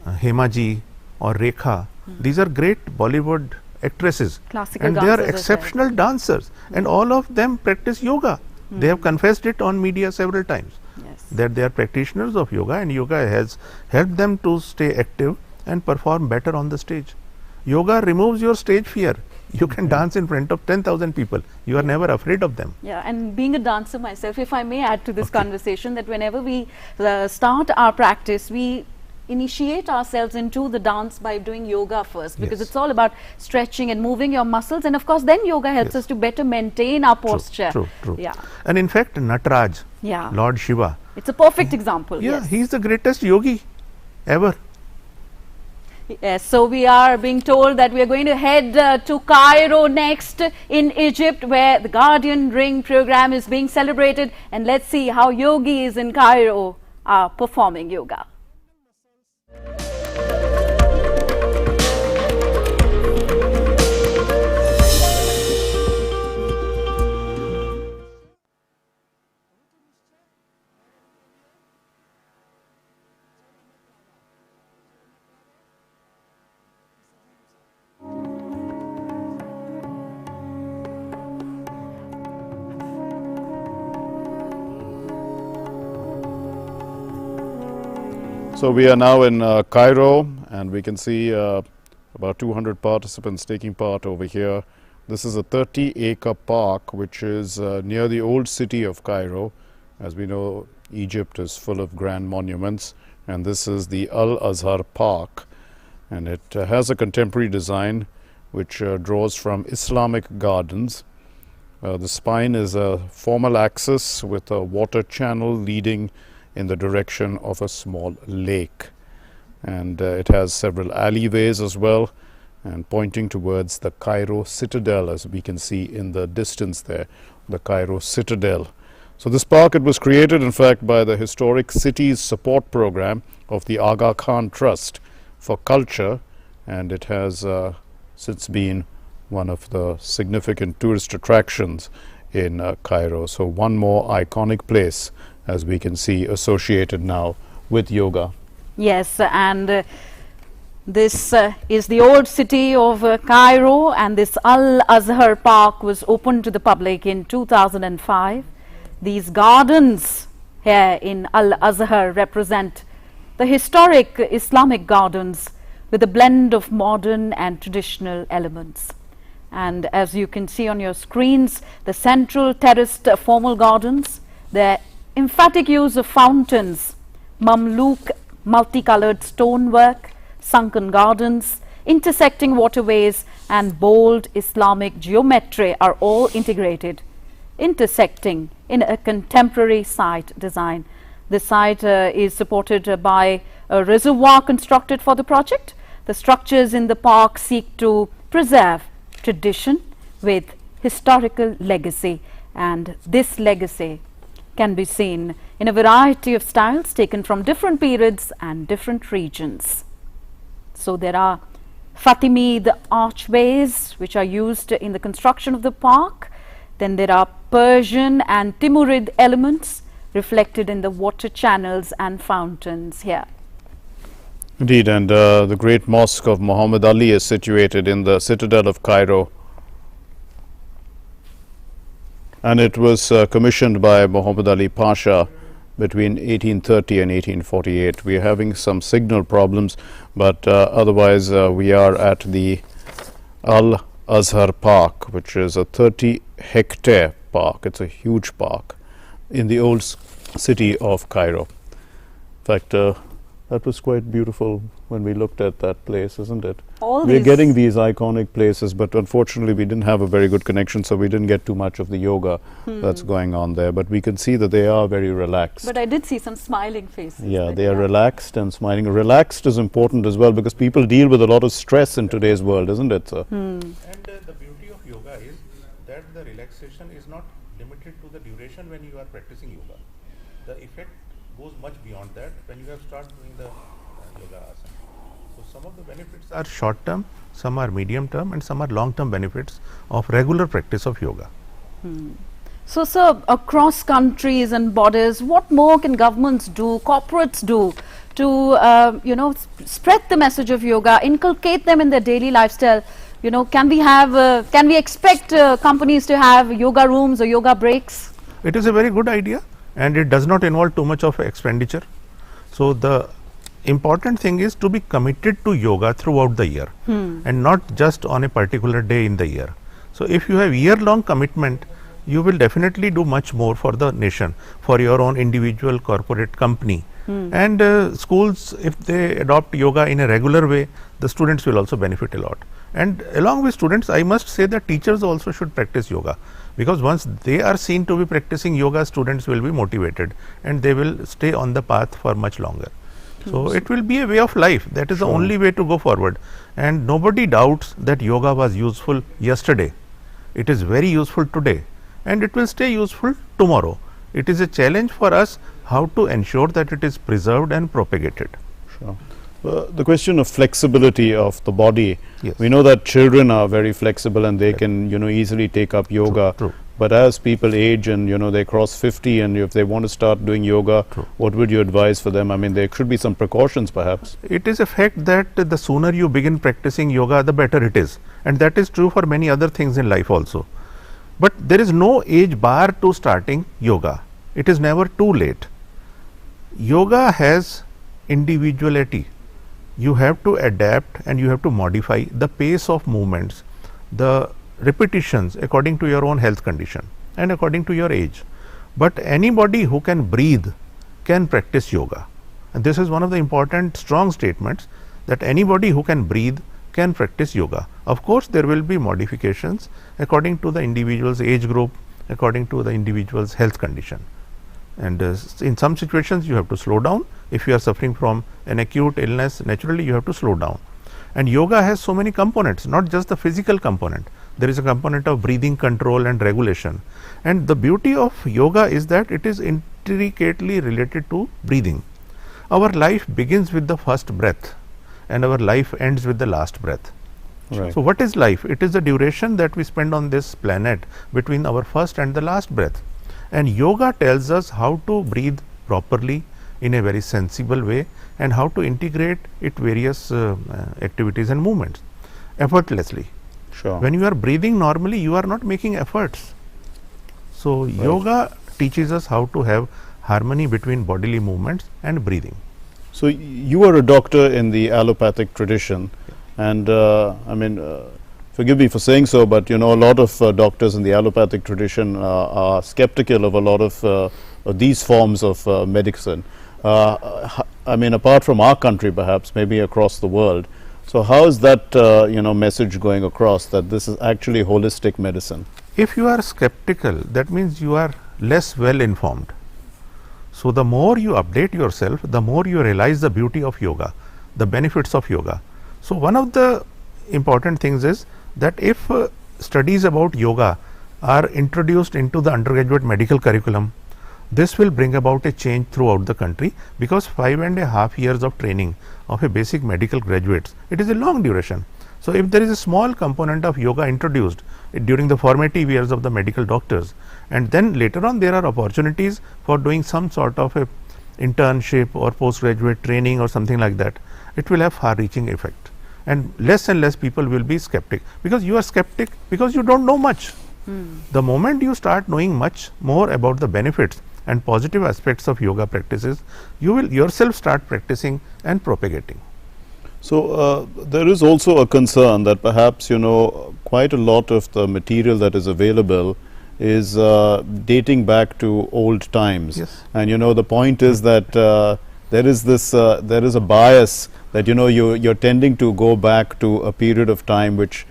Hema ji or Rekha, these are great Bollywood actresses, Classical and they are dancers as exceptional dancers, and all of them practice yoga. They have confessed it on media several times, that they are practitioners of yoga, and yoga has helped them to stay active and perform better on the stage. Yoga removes your stage fear. You can dance in front of 10,000 people. You are never afraid of them. Yeah, and being a dancer myself, if I may add to this conversation, that whenever we start our practice, we initiate ourselves into the dance by doing yoga first, because Yes. it's all about stretching and moving your muscles, and of course then yoga helps us to better maintain our posture. True. Yeah. And in fact, Nataraj, Yeah. Lord Shiva, It's a perfect example. yeah, Yes. he is the greatest yogi ever. Yes, so we are being told that we are going to head to Cairo next in Egypt, where the Guardian Ring program is being celebrated, and let's see how yogis in Cairo are performing yoga. So we are now in Cairo, and we can see about 200 participants taking part over here. This is a 30-acre park which is near the old city of Cairo. As we know, Egypt is full of grand monuments, and this is the Al-Azhar Park, and it has a contemporary design which draws from Islamic gardens. The spine is a formal axis with a water channel leading in the direction of a small lake, and it has several alleyways as well, and pointing towards the Cairo Citadel, as we can see in the distance there, the Cairo Citadel. So this park, it was created in fact by the Historic Cities Support Program of the Aga Khan Trust for Culture, and it has since been one of the significant tourist attractions in Cairo. So one more iconic place, as we can see, associated now with yoga. Yes, and this is the old city of Cairo, and this Al-Azhar Park was opened to the public in 2005. These gardens here in Al-Azhar represent the historic Islamic gardens with a blend of modern and traditional elements. And as you can see on your screens, the central terraced formal gardens, the emphatic use of fountains, Mamluk multicolored stonework, sunken gardens, intersecting waterways, and bold Islamic geometry are all integrated, intersecting in a contemporary site design. The site is supported by a reservoir constructed for the project. The structures in the park seek to preserve tradition with historical legacy, and this legacy can be seen in a variety of styles taken from different periods and different regions. So there are Fatimid archways which are used in the construction of the park. Then there are Persian and Timurid elements reflected in the water channels and fountains here. Indeed, and the great mosque of Muhammad Ali is situated in the citadel of Cairo, and it was commissioned by Muhammad Ali Pasha between 1830 and 1848. We are having some signal problems, but otherwise we are at the Al-Azhar Park, which is a 30-hectare park. It's a huge park in the old city of Cairo. In fact, that was quite beautiful when we looked at that place, isn't it? We're getting these iconic places, but unfortunately we didn't have a very good connection, so we didn't get too much of the yoga that's going on there. But we can see that they are very relaxed. But I did see some smiling faces. Yeah, they are relaxed and smiling. Relaxed is important as well, because people deal with a lot of stress in today's world, isn't it, sir? And the beauty of yoga is that the relaxation is not limited to the duration when you are practicing yoga. The effect goes much beyond that when you have started doing the yoga asana. So some of the benefits are short term, some are medium term, and some are long term benefits of regular practice of yoga. So sir, across countries and borders, what more can governments do, corporates do to spread the message of yoga, inculcate them in their daily lifestyle? Can we expect companies to have yoga rooms or yoga breaks? It is a very good idea, and it does not involve too much of expenditure. So the important thing is to be committed to yoga throughout the year and not just on a particular day in the year. So if you have year-long commitment, you will definitely do much more for the nation, for your own individual, corporate, company, And schools, if they adopt yoga in a regular way, the students will also benefit a lot. And along with students, I must say that teachers also should practice yoga, because once they are seen to be practicing yoga, students will be motivated and they will stay on the path for much longer. So it will be a way of life. That is the only way to go forward. And nobody doubts that yoga was useful yesterday. It is very useful today, and it will stay useful tomorrow. It is a challenge for us how to ensure that it is preserved and propagated. Sure. The question of flexibility of the body. Yes. We know that children are very flexible and they can, easily take up yoga. True. But as people age and, they cross 50, and if they want to start doing yoga, what would you advise for them? I mean, there should be some precautions perhaps. It is a fact that the sooner you begin practicing yoga, the better it is. And that is true for many other things in life also. But there is no age bar to starting yoga. It is never too late. Yoga has individuality. You have to adapt and you have to modify the pace of movements, the repetitions according to your own health condition and according to your age. But anybody who can breathe can practice yoga. And this is one of the important strong statements, that anybody who can breathe can practice yoga. Of course, there will be modifications according to the individual's age group, according to the individual's health condition. And in some situations you have to slow down. If you are suffering from an acute illness, naturally you have to slow down. And yoga has so many components, not just the physical component. There is a component of breathing control and regulation. And the beauty of yoga is that it is intricately related to breathing. Our life begins with the first breath and our life ends with the last breath. Right. So what is life? It is the duration that we spend on this planet between our first and the last breath. And yoga tells us how to breathe properly in a very sensible way and how to integrate it various activities and movements effortlessly. Sure. When you are breathing normally, you are not making efforts. So yoga teaches us how to have harmony between bodily movements and breathing. So you are a doctor in the allopathic tradition, and forgive me for saying so, but a lot of doctors in the allopathic tradition are skeptical of a lot of these forms of medicine. Apart from our country, perhaps, maybe across the world. So how is that message going across, that this is actually holistic medicine? If you are skeptical, that means you are less well informed. So the more you update yourself, the more you realize the beauty of yoga, the benefits of yoga. So one of the important things is that if studies about yoga are introduced into the undergraduate medical curriculum, this will bring about a change throughout the country, because 5.5 years of training of a basic medical graduates, it is a long duration. So if there is a small component of yoga introduced during the formative years of the medical doctors, and then later on there are opportunities for doing some sort of a internship or postgraduate training or something like that, it will have far-reaching effect. And less people will be skeptic, because you are skeptic because you don't know much. The moment you start knowing much more about the benefits and positive aspects of yoga practices, you will yourself start practicing and propagating. So there is also a concern that perhaps quite a lot of the material that is available is dating back to old times. Yes. And the point is that there is a bias that you're tending to go back to a period of time which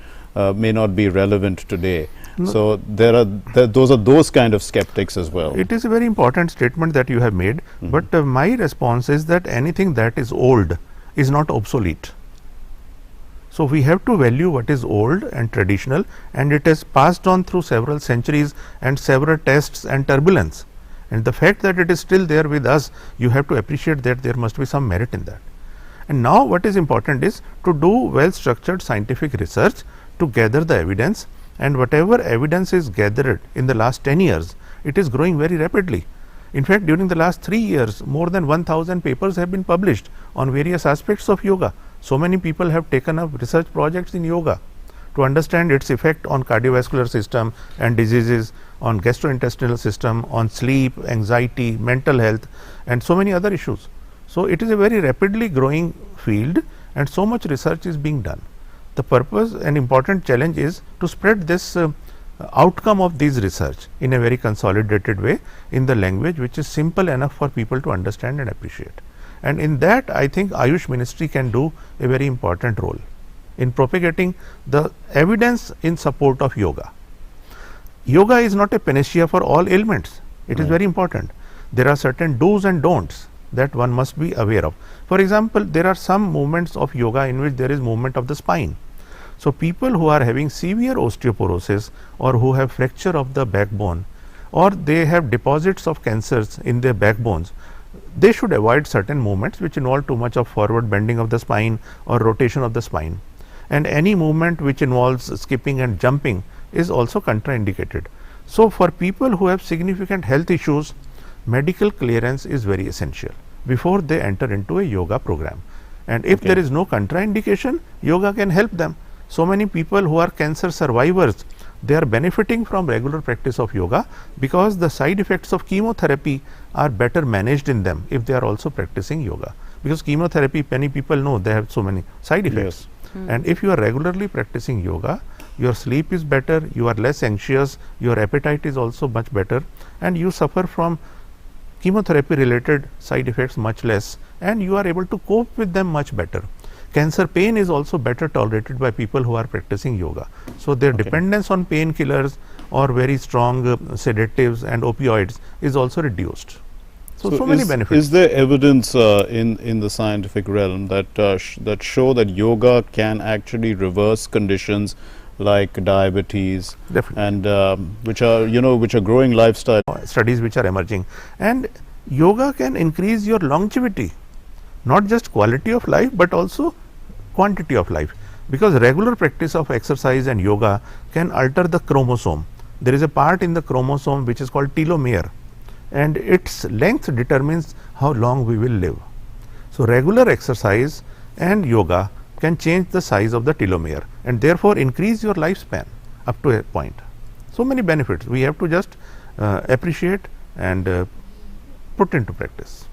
may not be relevant today. No. So those are those kind of skeptics as well. It is a very important statement that you have made, but my response is that anything that is old is not obsolete. So we have to value what is old and traditional, and it has passed on through several centuries and several tests and turbulence. And the fact that it is still there with us, you have to appreciate that there must be some merit in that. And now what is important is to do well structured scientific research to gather the evidence, and whatever evidence is gathered in the last 10 years, it is growing very rapidly. In fact, during the last 3 years, more than 1,000 papers have been published on various aspects of yoga. So many people have taken up research projects in yoga to understand its effect on cardiovascular system and diseases, on gastrointestinal system, on sleep, anxiety, mental health, and so many other issues. So it is a very rapidly growing field, and so much research is being done. The purpose and important challenge is to spread this outcome of these research in a very consolidated way in the language which is simple enough for people to understand and appreciate. And in that, I think Ayush Ministry can do a very important role in propagating the evidence in support of yoga. Yoga is not a panacea for all ailments. It is very important. There are certain do's and don'ts that one must be aware of. For example, there are some movements of yoga in which there is movement of the spine. So, people who are having severe osteoporosis or who have fracture of the backbone, or they have deposits of cancers in their backbones, they should avoid certain movements which involve too much of forward bending of the spine or rotation of the spine. And any movement which involves skipping and jumping is also contraindicated. So, for people who have significant health issues, medical clearance is very essential before they enter into a yoga program. And if there is no contraindication, yoga can help them. So many people who are cancer survivors, they are benefiting from regular practice of yoga because the side effects of chemotherapy are better managed in them if they are also practicing yoga. Because chemotherapy, many people know they have so many side effects. And if you are regularly practicing yoga, your sleep is better, you are less anxious, your appetite is also much better, and you suffer from chemotherapy related side effects much less, and you are able to cope with them much better. Cancer pain is also better tolerated by people who are practicing yoga. So, their dependence on painkillers or very strong sedatives and opioids is also reduced. So many benefits. Is there evidence in the scientific realm that that show that yoga can actually reverse conditions like diabetes and which are growing lifestyle studies which are emerging, and yoga can increase your longevity, not just quality of life but also quantity of life, because regular practice of exercise and yoga can alter the chromosome. There is a part in the chromosome which is called telomere, and its length determines how long we will live. So, regular exercise and yoga can change the size of the telomere and therefore increase your lifespan up to a point. So many benefits we have to just appreciate and put into practice.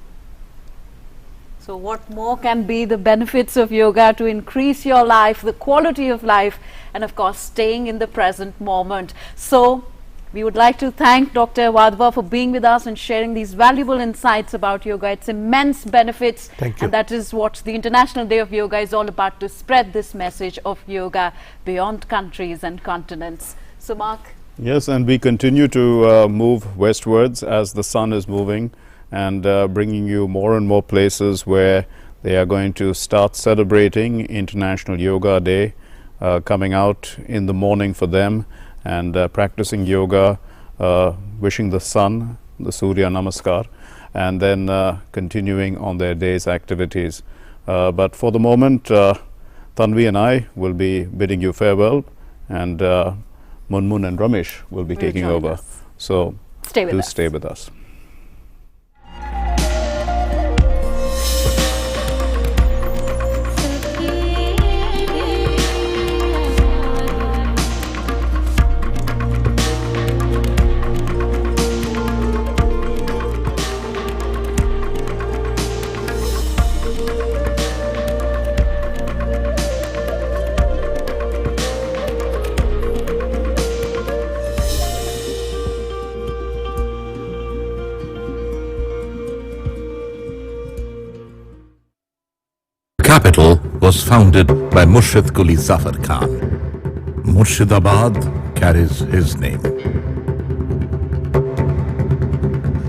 So, what more can be the benefits of yoga to increase your life, the quality of life, and of course, staying in the present moment. So, we would like to thank Dr. Wadhwa for being with us and sharing these valuable insights about yoga, its immense benefits. Thank you. And that is what the International Day of Yoga is all about, to spread this message of yoga beyond countries and continents. So, Mark. Yes, and we continue to move westwards as the sun is moving, and bringing you more and more places where they are going to start celebrating International Yoga Day, coming out in the morning for them and practicing yoga, wishing the sun, the Surya Namaskar, and then continuing on their day's activities. But for the moment, Tanvi and I will be bidding you farewell, and Munmun and Ramesh will be taking over. So do stay with us. Capital was founded by Murshid Quli Zafar Khan. Murshidabad carries his name.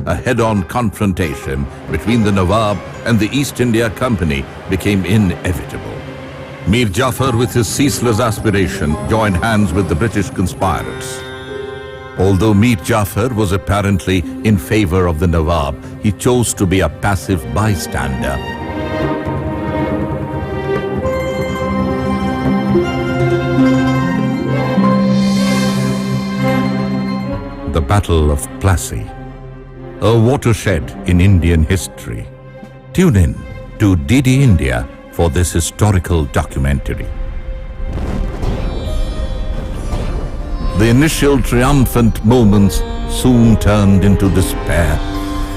A head-on confrontation between the Nawab and the East India Company became inevitable. Mir Jafar, with his ceaseless aspiration, joined hands with the British conspirators. Although Mir Jafar was apparently in favor of the Nawab, he chose to be a passive bystander. The Battle of Plassey, a watershed in Indian history. Tune in to DD India for this historical documentary. The initial triumphant moments soon turned into despair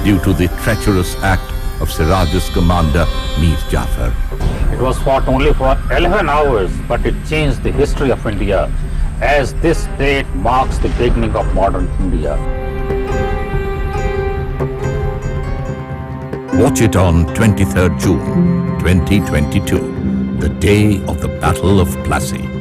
due to the treacherous act of Siraj's commander Mir Jafar. It was fought only for 11 hours, but it changed the history of India as this date marks the beginning of modern India. Watch it on 23rd June 2022, the day of the Battle of Plassey.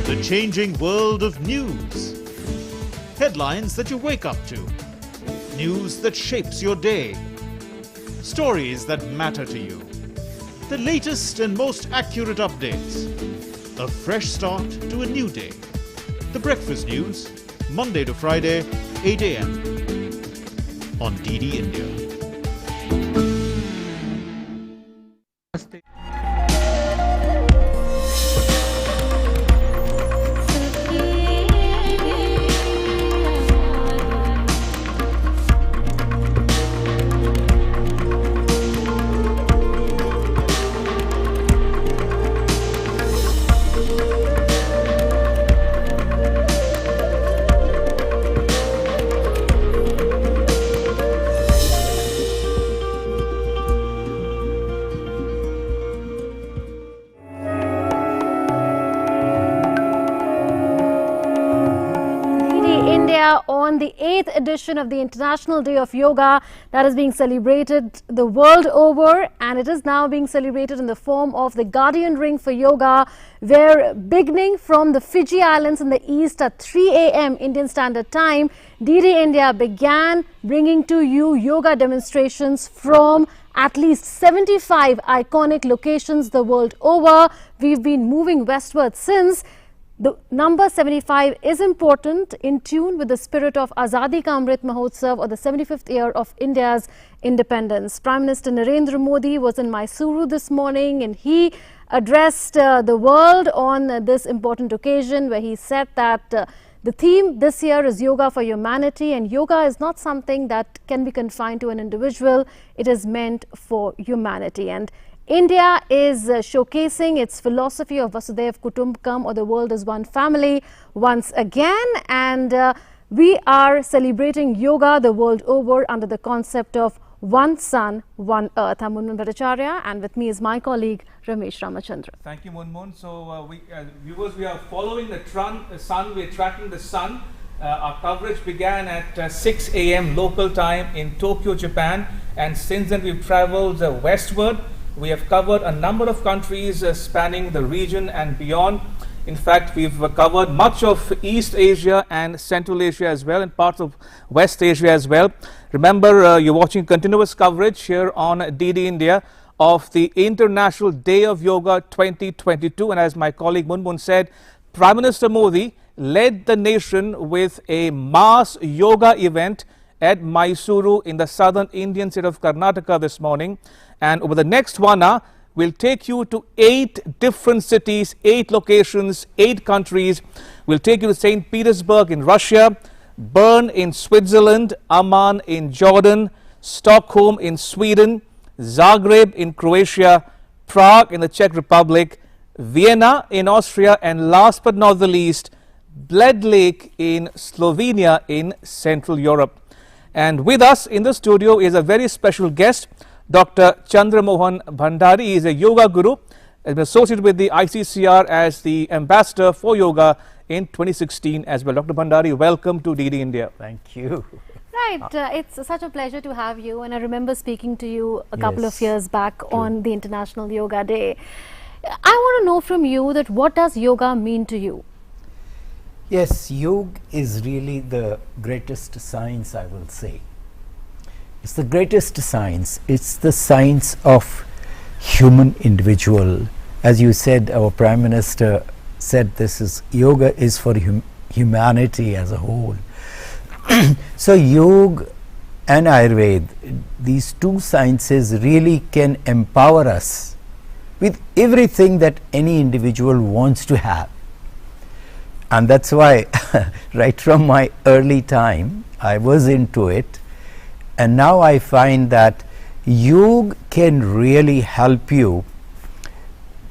The changing world of news. Headlines that you wake up to. News that shapes your day. Stories that matter to you. The latest and most accurate updates. A fresh start to a new day. The Breakfast News, Monday to Friday, 8 a.m. on DD India. on the 8th edition of the International Day of Yoga that is being celebrated the world over, and it is now being celebrated in the form of the Guardian Ring for Yoga, where beginning from the Fiji Islands in the east at 3 a.m. Indian Standard Time, DD India began bringing to you yoga demonstrations from at least 75 iconic locations the world over. We've been moving westward since. The number 75 is important, in tune with the spirit of Azadi Ka Amrit Mahotsav, or the 75th year of India's independence. Prime Minister Narendra Modi was in Mysuru this morning, and he addressed the world on this important occasion, where he said that the theme this year is Yoga for Humanity, and yoga is not something that can be confined to an individual. It is meant for humanity. And India is showcasing its philosophy of Vasudhaiv Kutumbakam, or the world is one family, once again. And we are celebrating yoga the world over under the concept of one sun, one earth. I'm Munmun Bhattacharya, and with me is my colleague Ramesh Ramachandra. Thank you, Munmun. So, viewers, we are following the sun, we are tracking the sun. Our coverage began at 6 a.m. local time in Tokyo, Japan, and since then we've traveled westward. We have covered a number of countries spanning the region and beyond. In fact, we've covered much of East Asia and Central Asia as well, and parts of West Asia as well. Remember, you're watching continuous coverage here on DD India of the International Day of Yoga 2022. And as my colleague Munmun said, Prime Minister Modi led the nation with a mass yoga event at Mysuru in the southern Indian state of Karnataka this morning. And over the next 1 hour, we'll take you to 8 different cities, 8 locations, 8 countries. We'll take you to St. Petersburg in Russia, Bern in Switzerland, Amman in Jordan, Stockholm in Sweden, Zagreb in Croatia, Prague in the Czech Republic, Vienna in Austria, and last but not the least, Bled Lake in Slovenia in Central Europe. And with us in the studio is a very special guest, Dr. Chandra Mohan Bhandari. He is a yoga guru, has been associated with the ICCR as the ambassador for yoga in 2016 as well. Dr. Bhandari, welcome to DD India. Thank you. Right, it's such a pleasure to have you, and I remember speaking to you a couple of years back on the International Yoga Day. I want to know from you that what does yoga mean to you? Yes, yoga is really the greatest science, I will say. It's the greatest science. It's the science of human individual. As you said, our Prime Minister said this is yoga is for humanity as a whole. So yoga and Ayurveda, these two sciences really can empower us with everything that any individual wants to have. And that's why right from my early time I was into it, and now I find that yoga can really help you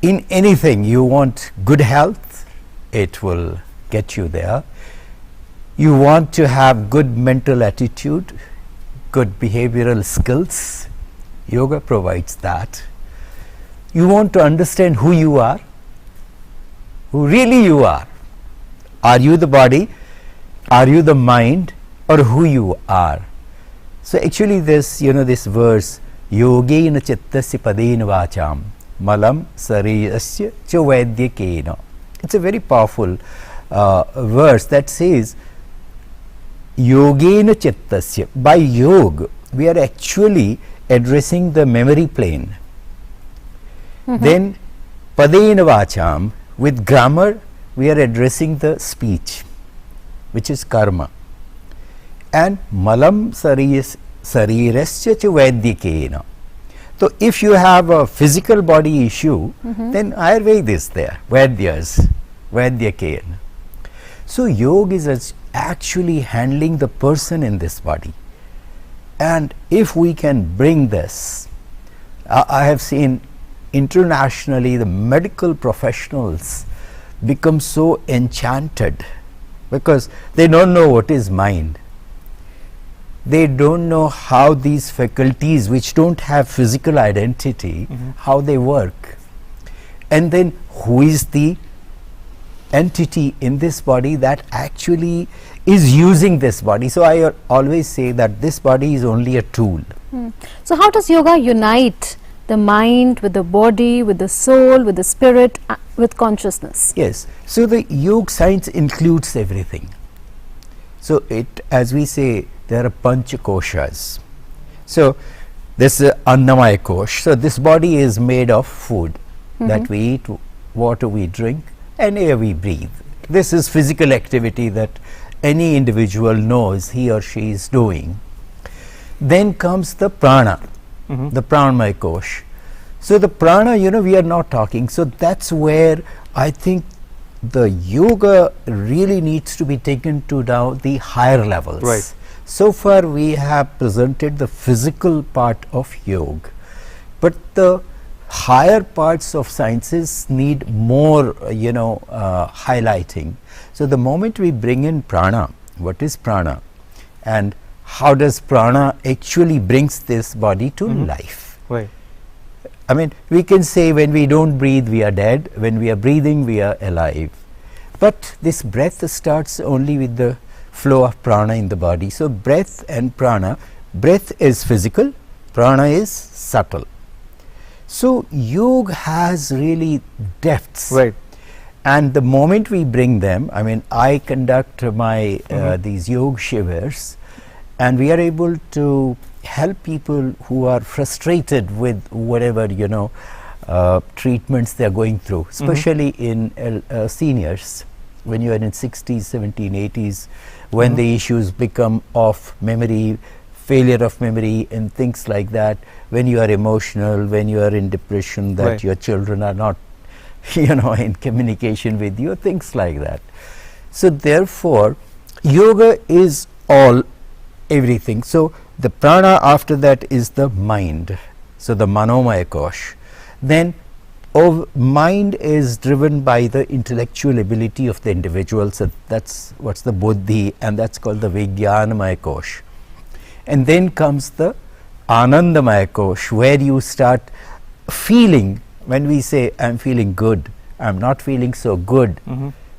in anything. You want good health, it will get you there. You want to have good mental attitude, good behavioral skills, yoga provides that. You want to understand who you are, who really you are. Are you the body, are you the mind, or who you are? So actually this, this verse, yogena chittasya padena vacham malam sarirasya cha vaidyakena. It's a very powerful verse that says, yogena chittasya. By yoga, we are actually addressing the memory plane. Then padena vacham, with grammar, we are addressing the speech, which is karma. And malam sarirasya cha vaidyakena. So if you have a physical body issue, then Ayurveda is there, Vaidyas, Vaidyakena. So yoga is actually handling the person in this body. And if we can bring this, I have seen internationally the medical professionals become so enchanted because they don't know what is mind. They don't know how these faculties which don't have physical identity, how they work. And then who is the entity in this body that actually is using this body. So I always say that this body is only a tool. So how does yoga unite the mind with the body, with the soul, with the spirit, with consciousness? Yes. So the yoga science includes everything. So it, as we say, there are pancha koshas. So this is annamaya kosh. So this body is made of food that we eat, water we drink, and air we breathe. This is physical activity that any individual knows he or she is doing. Then comes the prana, the pranamaya kosh. So the prana, we are not talking. So that's where I think the yoga really needs to be taken to now the higher levels. Right. So far we have presented the physical part of yoga, but the higher parts of sciences need more highlighting. So the moment we bring in prana, what is prana and how does prana actually brings this body to life? Right. I mean, we can say when we don't breathe we are dead, when we are breathing we are alive, but this breath starts only with the flow of prana in the body. So breath and prana, breath is physical, prana is subtle. So yoga has really depths. Right. And the moment we bring them, I mean, I conduct my these yoga shivers, and we are able to help people who are frustrated with whatever treatments they are going through, especially in seniors, when you are in 60s, 70s, 80s, when the issues become of memory, failure of memory and things like that, when you are emotional, when you are in depression, that your children are not in communication with you, things like that. So therefore yoga is all everything. So the prana after that is the mind, so the manomaya kosh. Then mind is driven by the intellectual ability of the individual, so that's what's the buddhi, and that's called the vijnanamaya kosh. And then comes the anandamaya kosh, where you start feeling, when we say I'm feeling good, I'm not feeling so good.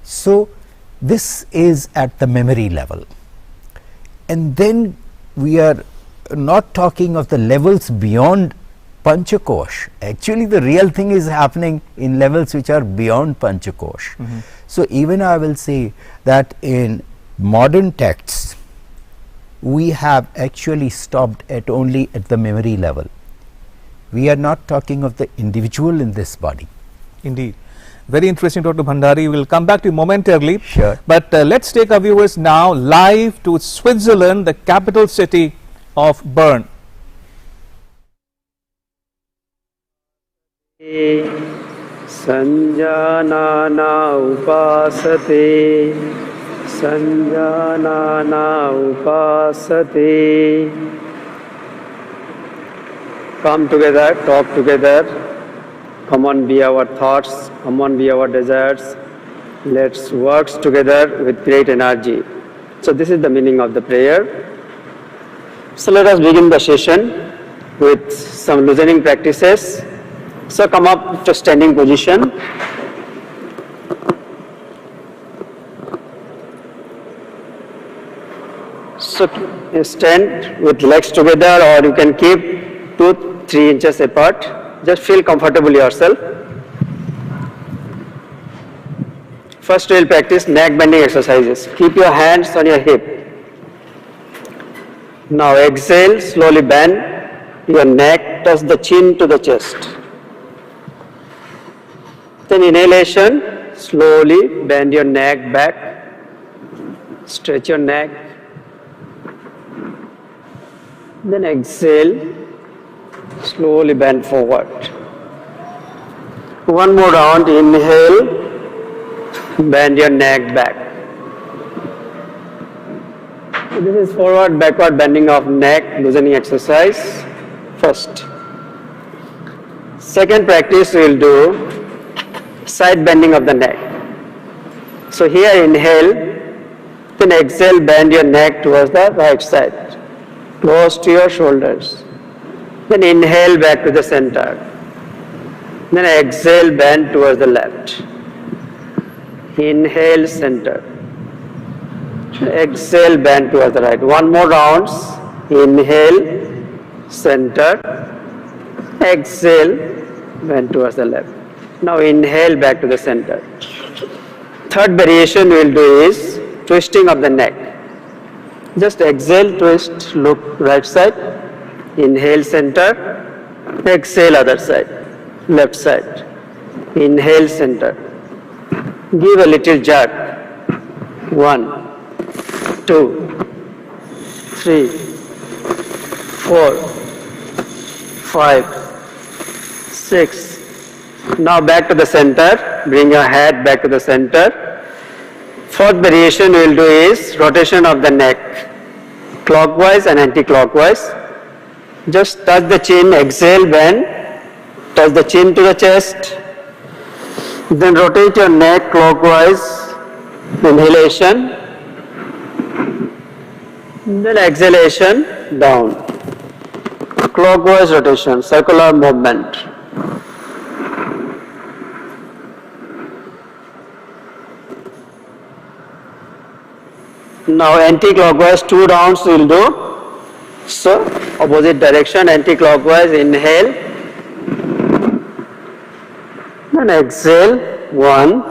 So this is at the memory level. And then we are not talking of the levels beyond panchakosh. Actually the real thing is happening in levels which are beyond panchakosh. So even I will say that in modern texts we have actually stopped at only at the memory level. We are not talking of the individual in this body. Indeed. Very interesting, Dr. Bhandari. We will come back to you momentarily. Sure. But let's take our viewers now live to Switzerland, the capital city of Bern. Sanjanana upasate, Sanjanana upasate. Come together, talk together. Come on, be our thoughts, come on, be our desires. Let's work together with great energy. So this is the meaning of the prayer. So let us begin the session with some loosening practices. So come up to standing position. So stand with legs together, or you can keep 2-3 inches apart. Just feel comfortable yourself. First we will practice neck bending exercises. Keep your hands on your hip. Now exhale, slowly bend your neck, touch the chin to the chest. Then inhalation, slowly bend your neck back, stretch your neck. Then exhale, slowly bend forward. One more round, inhale, bend your neck back. This is forward, backward bending of neck, loosening exercise. First. Second practice we will do side bending of the neck. So here inhale, then exhale, bend your neck towards the right side, close to your shoulders. Then inhale back to the center. Then exhale, bend towards the left. Inhale, center. Exhale, bend towards the right. One more rounds. Inhale, center. Exhale, bend towards the left. Now inhale back to the center. Third variation we will do is twisting of the neck. Just exhale, twist, look right side. Inhale, center. Exhale, other side, left side. Inhale, center. Give a little jerk. 1, 2, 3, 4, 5, 6. Now back to the center. Bring your head back to the center. Fourth variation we will do is rotation of the neck, clockwise and anti-clockwise. Just touch the chin, exhale, bend, touch the chin to the chest, then rotate your neck clockwise, inhalation, then exhalation, down. Clockwise rotation, circular movement. Now anti-clockwise, 2 rounds we will do. So opposite direction, anti-clockwise, inhale, then exhale, 1,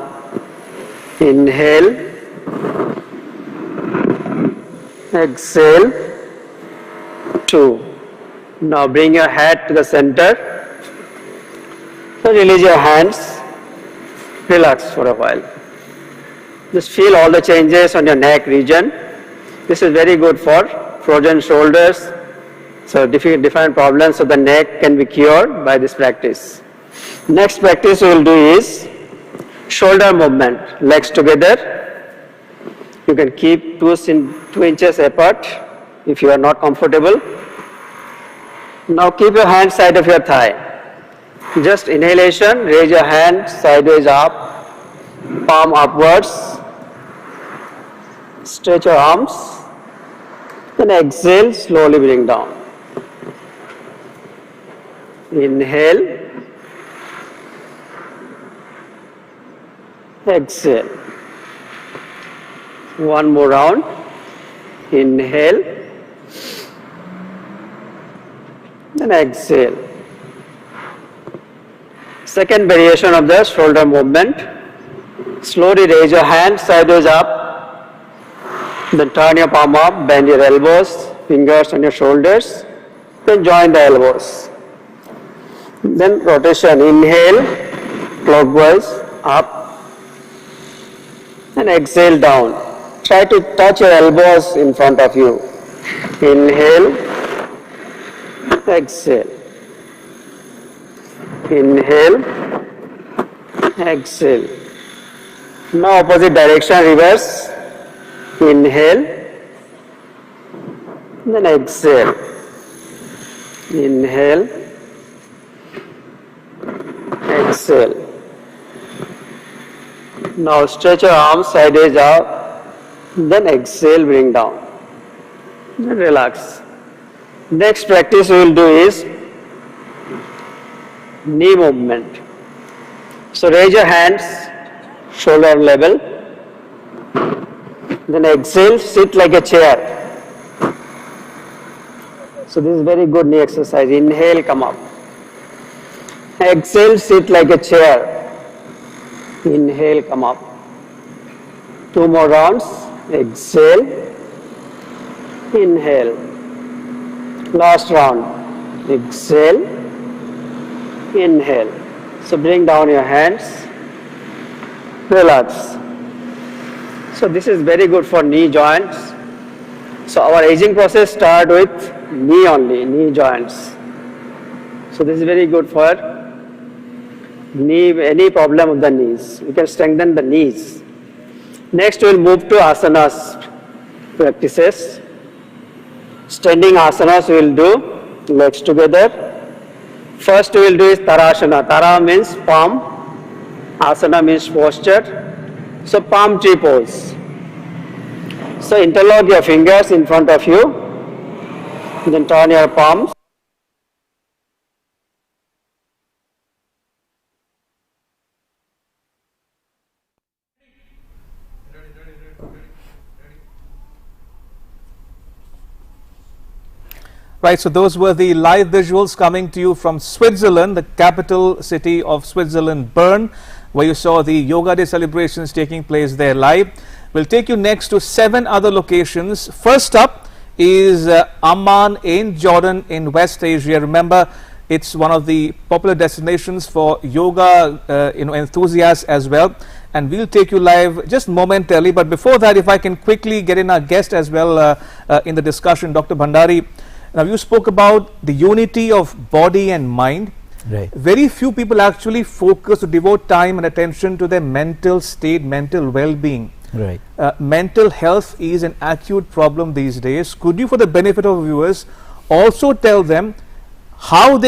inhale, exhale, 2. Now bring your head to the center, so release your hands, relax for a while. Just feel all the changes on your neck region. This is very good for frozen shoulders, so different problems of the neck can be cured by this practice. Next practice we will do is shoulder movement, legs together. You can keep 2 inches apart if you are not comfortable. Now keep your hand side of your thigh. Just inhalation, raise your hand sideways up, palm upwards. Stretch your arms. Then exhale, slowly bring down. Inhale. Exhale. One more round. Inhale. Then exhale. Second variation of the shoulder movement. Slowly raise your hand sideways up. Then turn your palm up, bend your elbows, fingers on your shoulders. Then join the elbows. Then rotation. Inhale, clockwise, up. And exhale, down. Try to touch your elbows in front of you. Inhale, exhale. Inhale, exhale. Now opposite direction, reverse. Inhale, then exhale. Inhale, exhale. Now stretch your arms sideways out, then exhale, bring down. Then relax. Next practice we will do is knee movement. So raise your hands, shoulder level. Then exhale, sit like a chair. So this is very good knee exercise. Inhale, come up. Exhale, sit like a chair. Inhale, come up. 2 more rounds. Exhale. Inhale. Last round. Exhale. Inhale. So bring down your hands. Relax. So this is very good for knee joints. So our aging process starts with knee only, knee joints. So this is very good for knee, any problem of the knees. We can strengthen the knees. Next we will move to asanas practices. Standing asanas we will do, legs together. First we will do is Tarasana. Tara means palm, asana means posture. So palm tree pose. So interlock your fingers in front of you, then turn your palms. Right, so those were the live visuals coming to you from Switzerland, the capital city of Switzerland, Bern, where you saw the Yoga Day celebrations taking place there live. We'll take you next to 7 other locations. First up is Amman in Jordan in West Asia. Remember, it's one of the popular destinations for yoga enthusiasts as well. And we'll take you live just momentarily. But before that, if I can quickly get in our guest as well in the discussion, Dr. Bhandari. Now, you spoke about the unity of body and mind. Right. Very few people actually focus to devote time and attention to their mental state, mental well-being. Right. Mental health is an acute problem these days. Could you, for the benefit of viewers, also tell them how they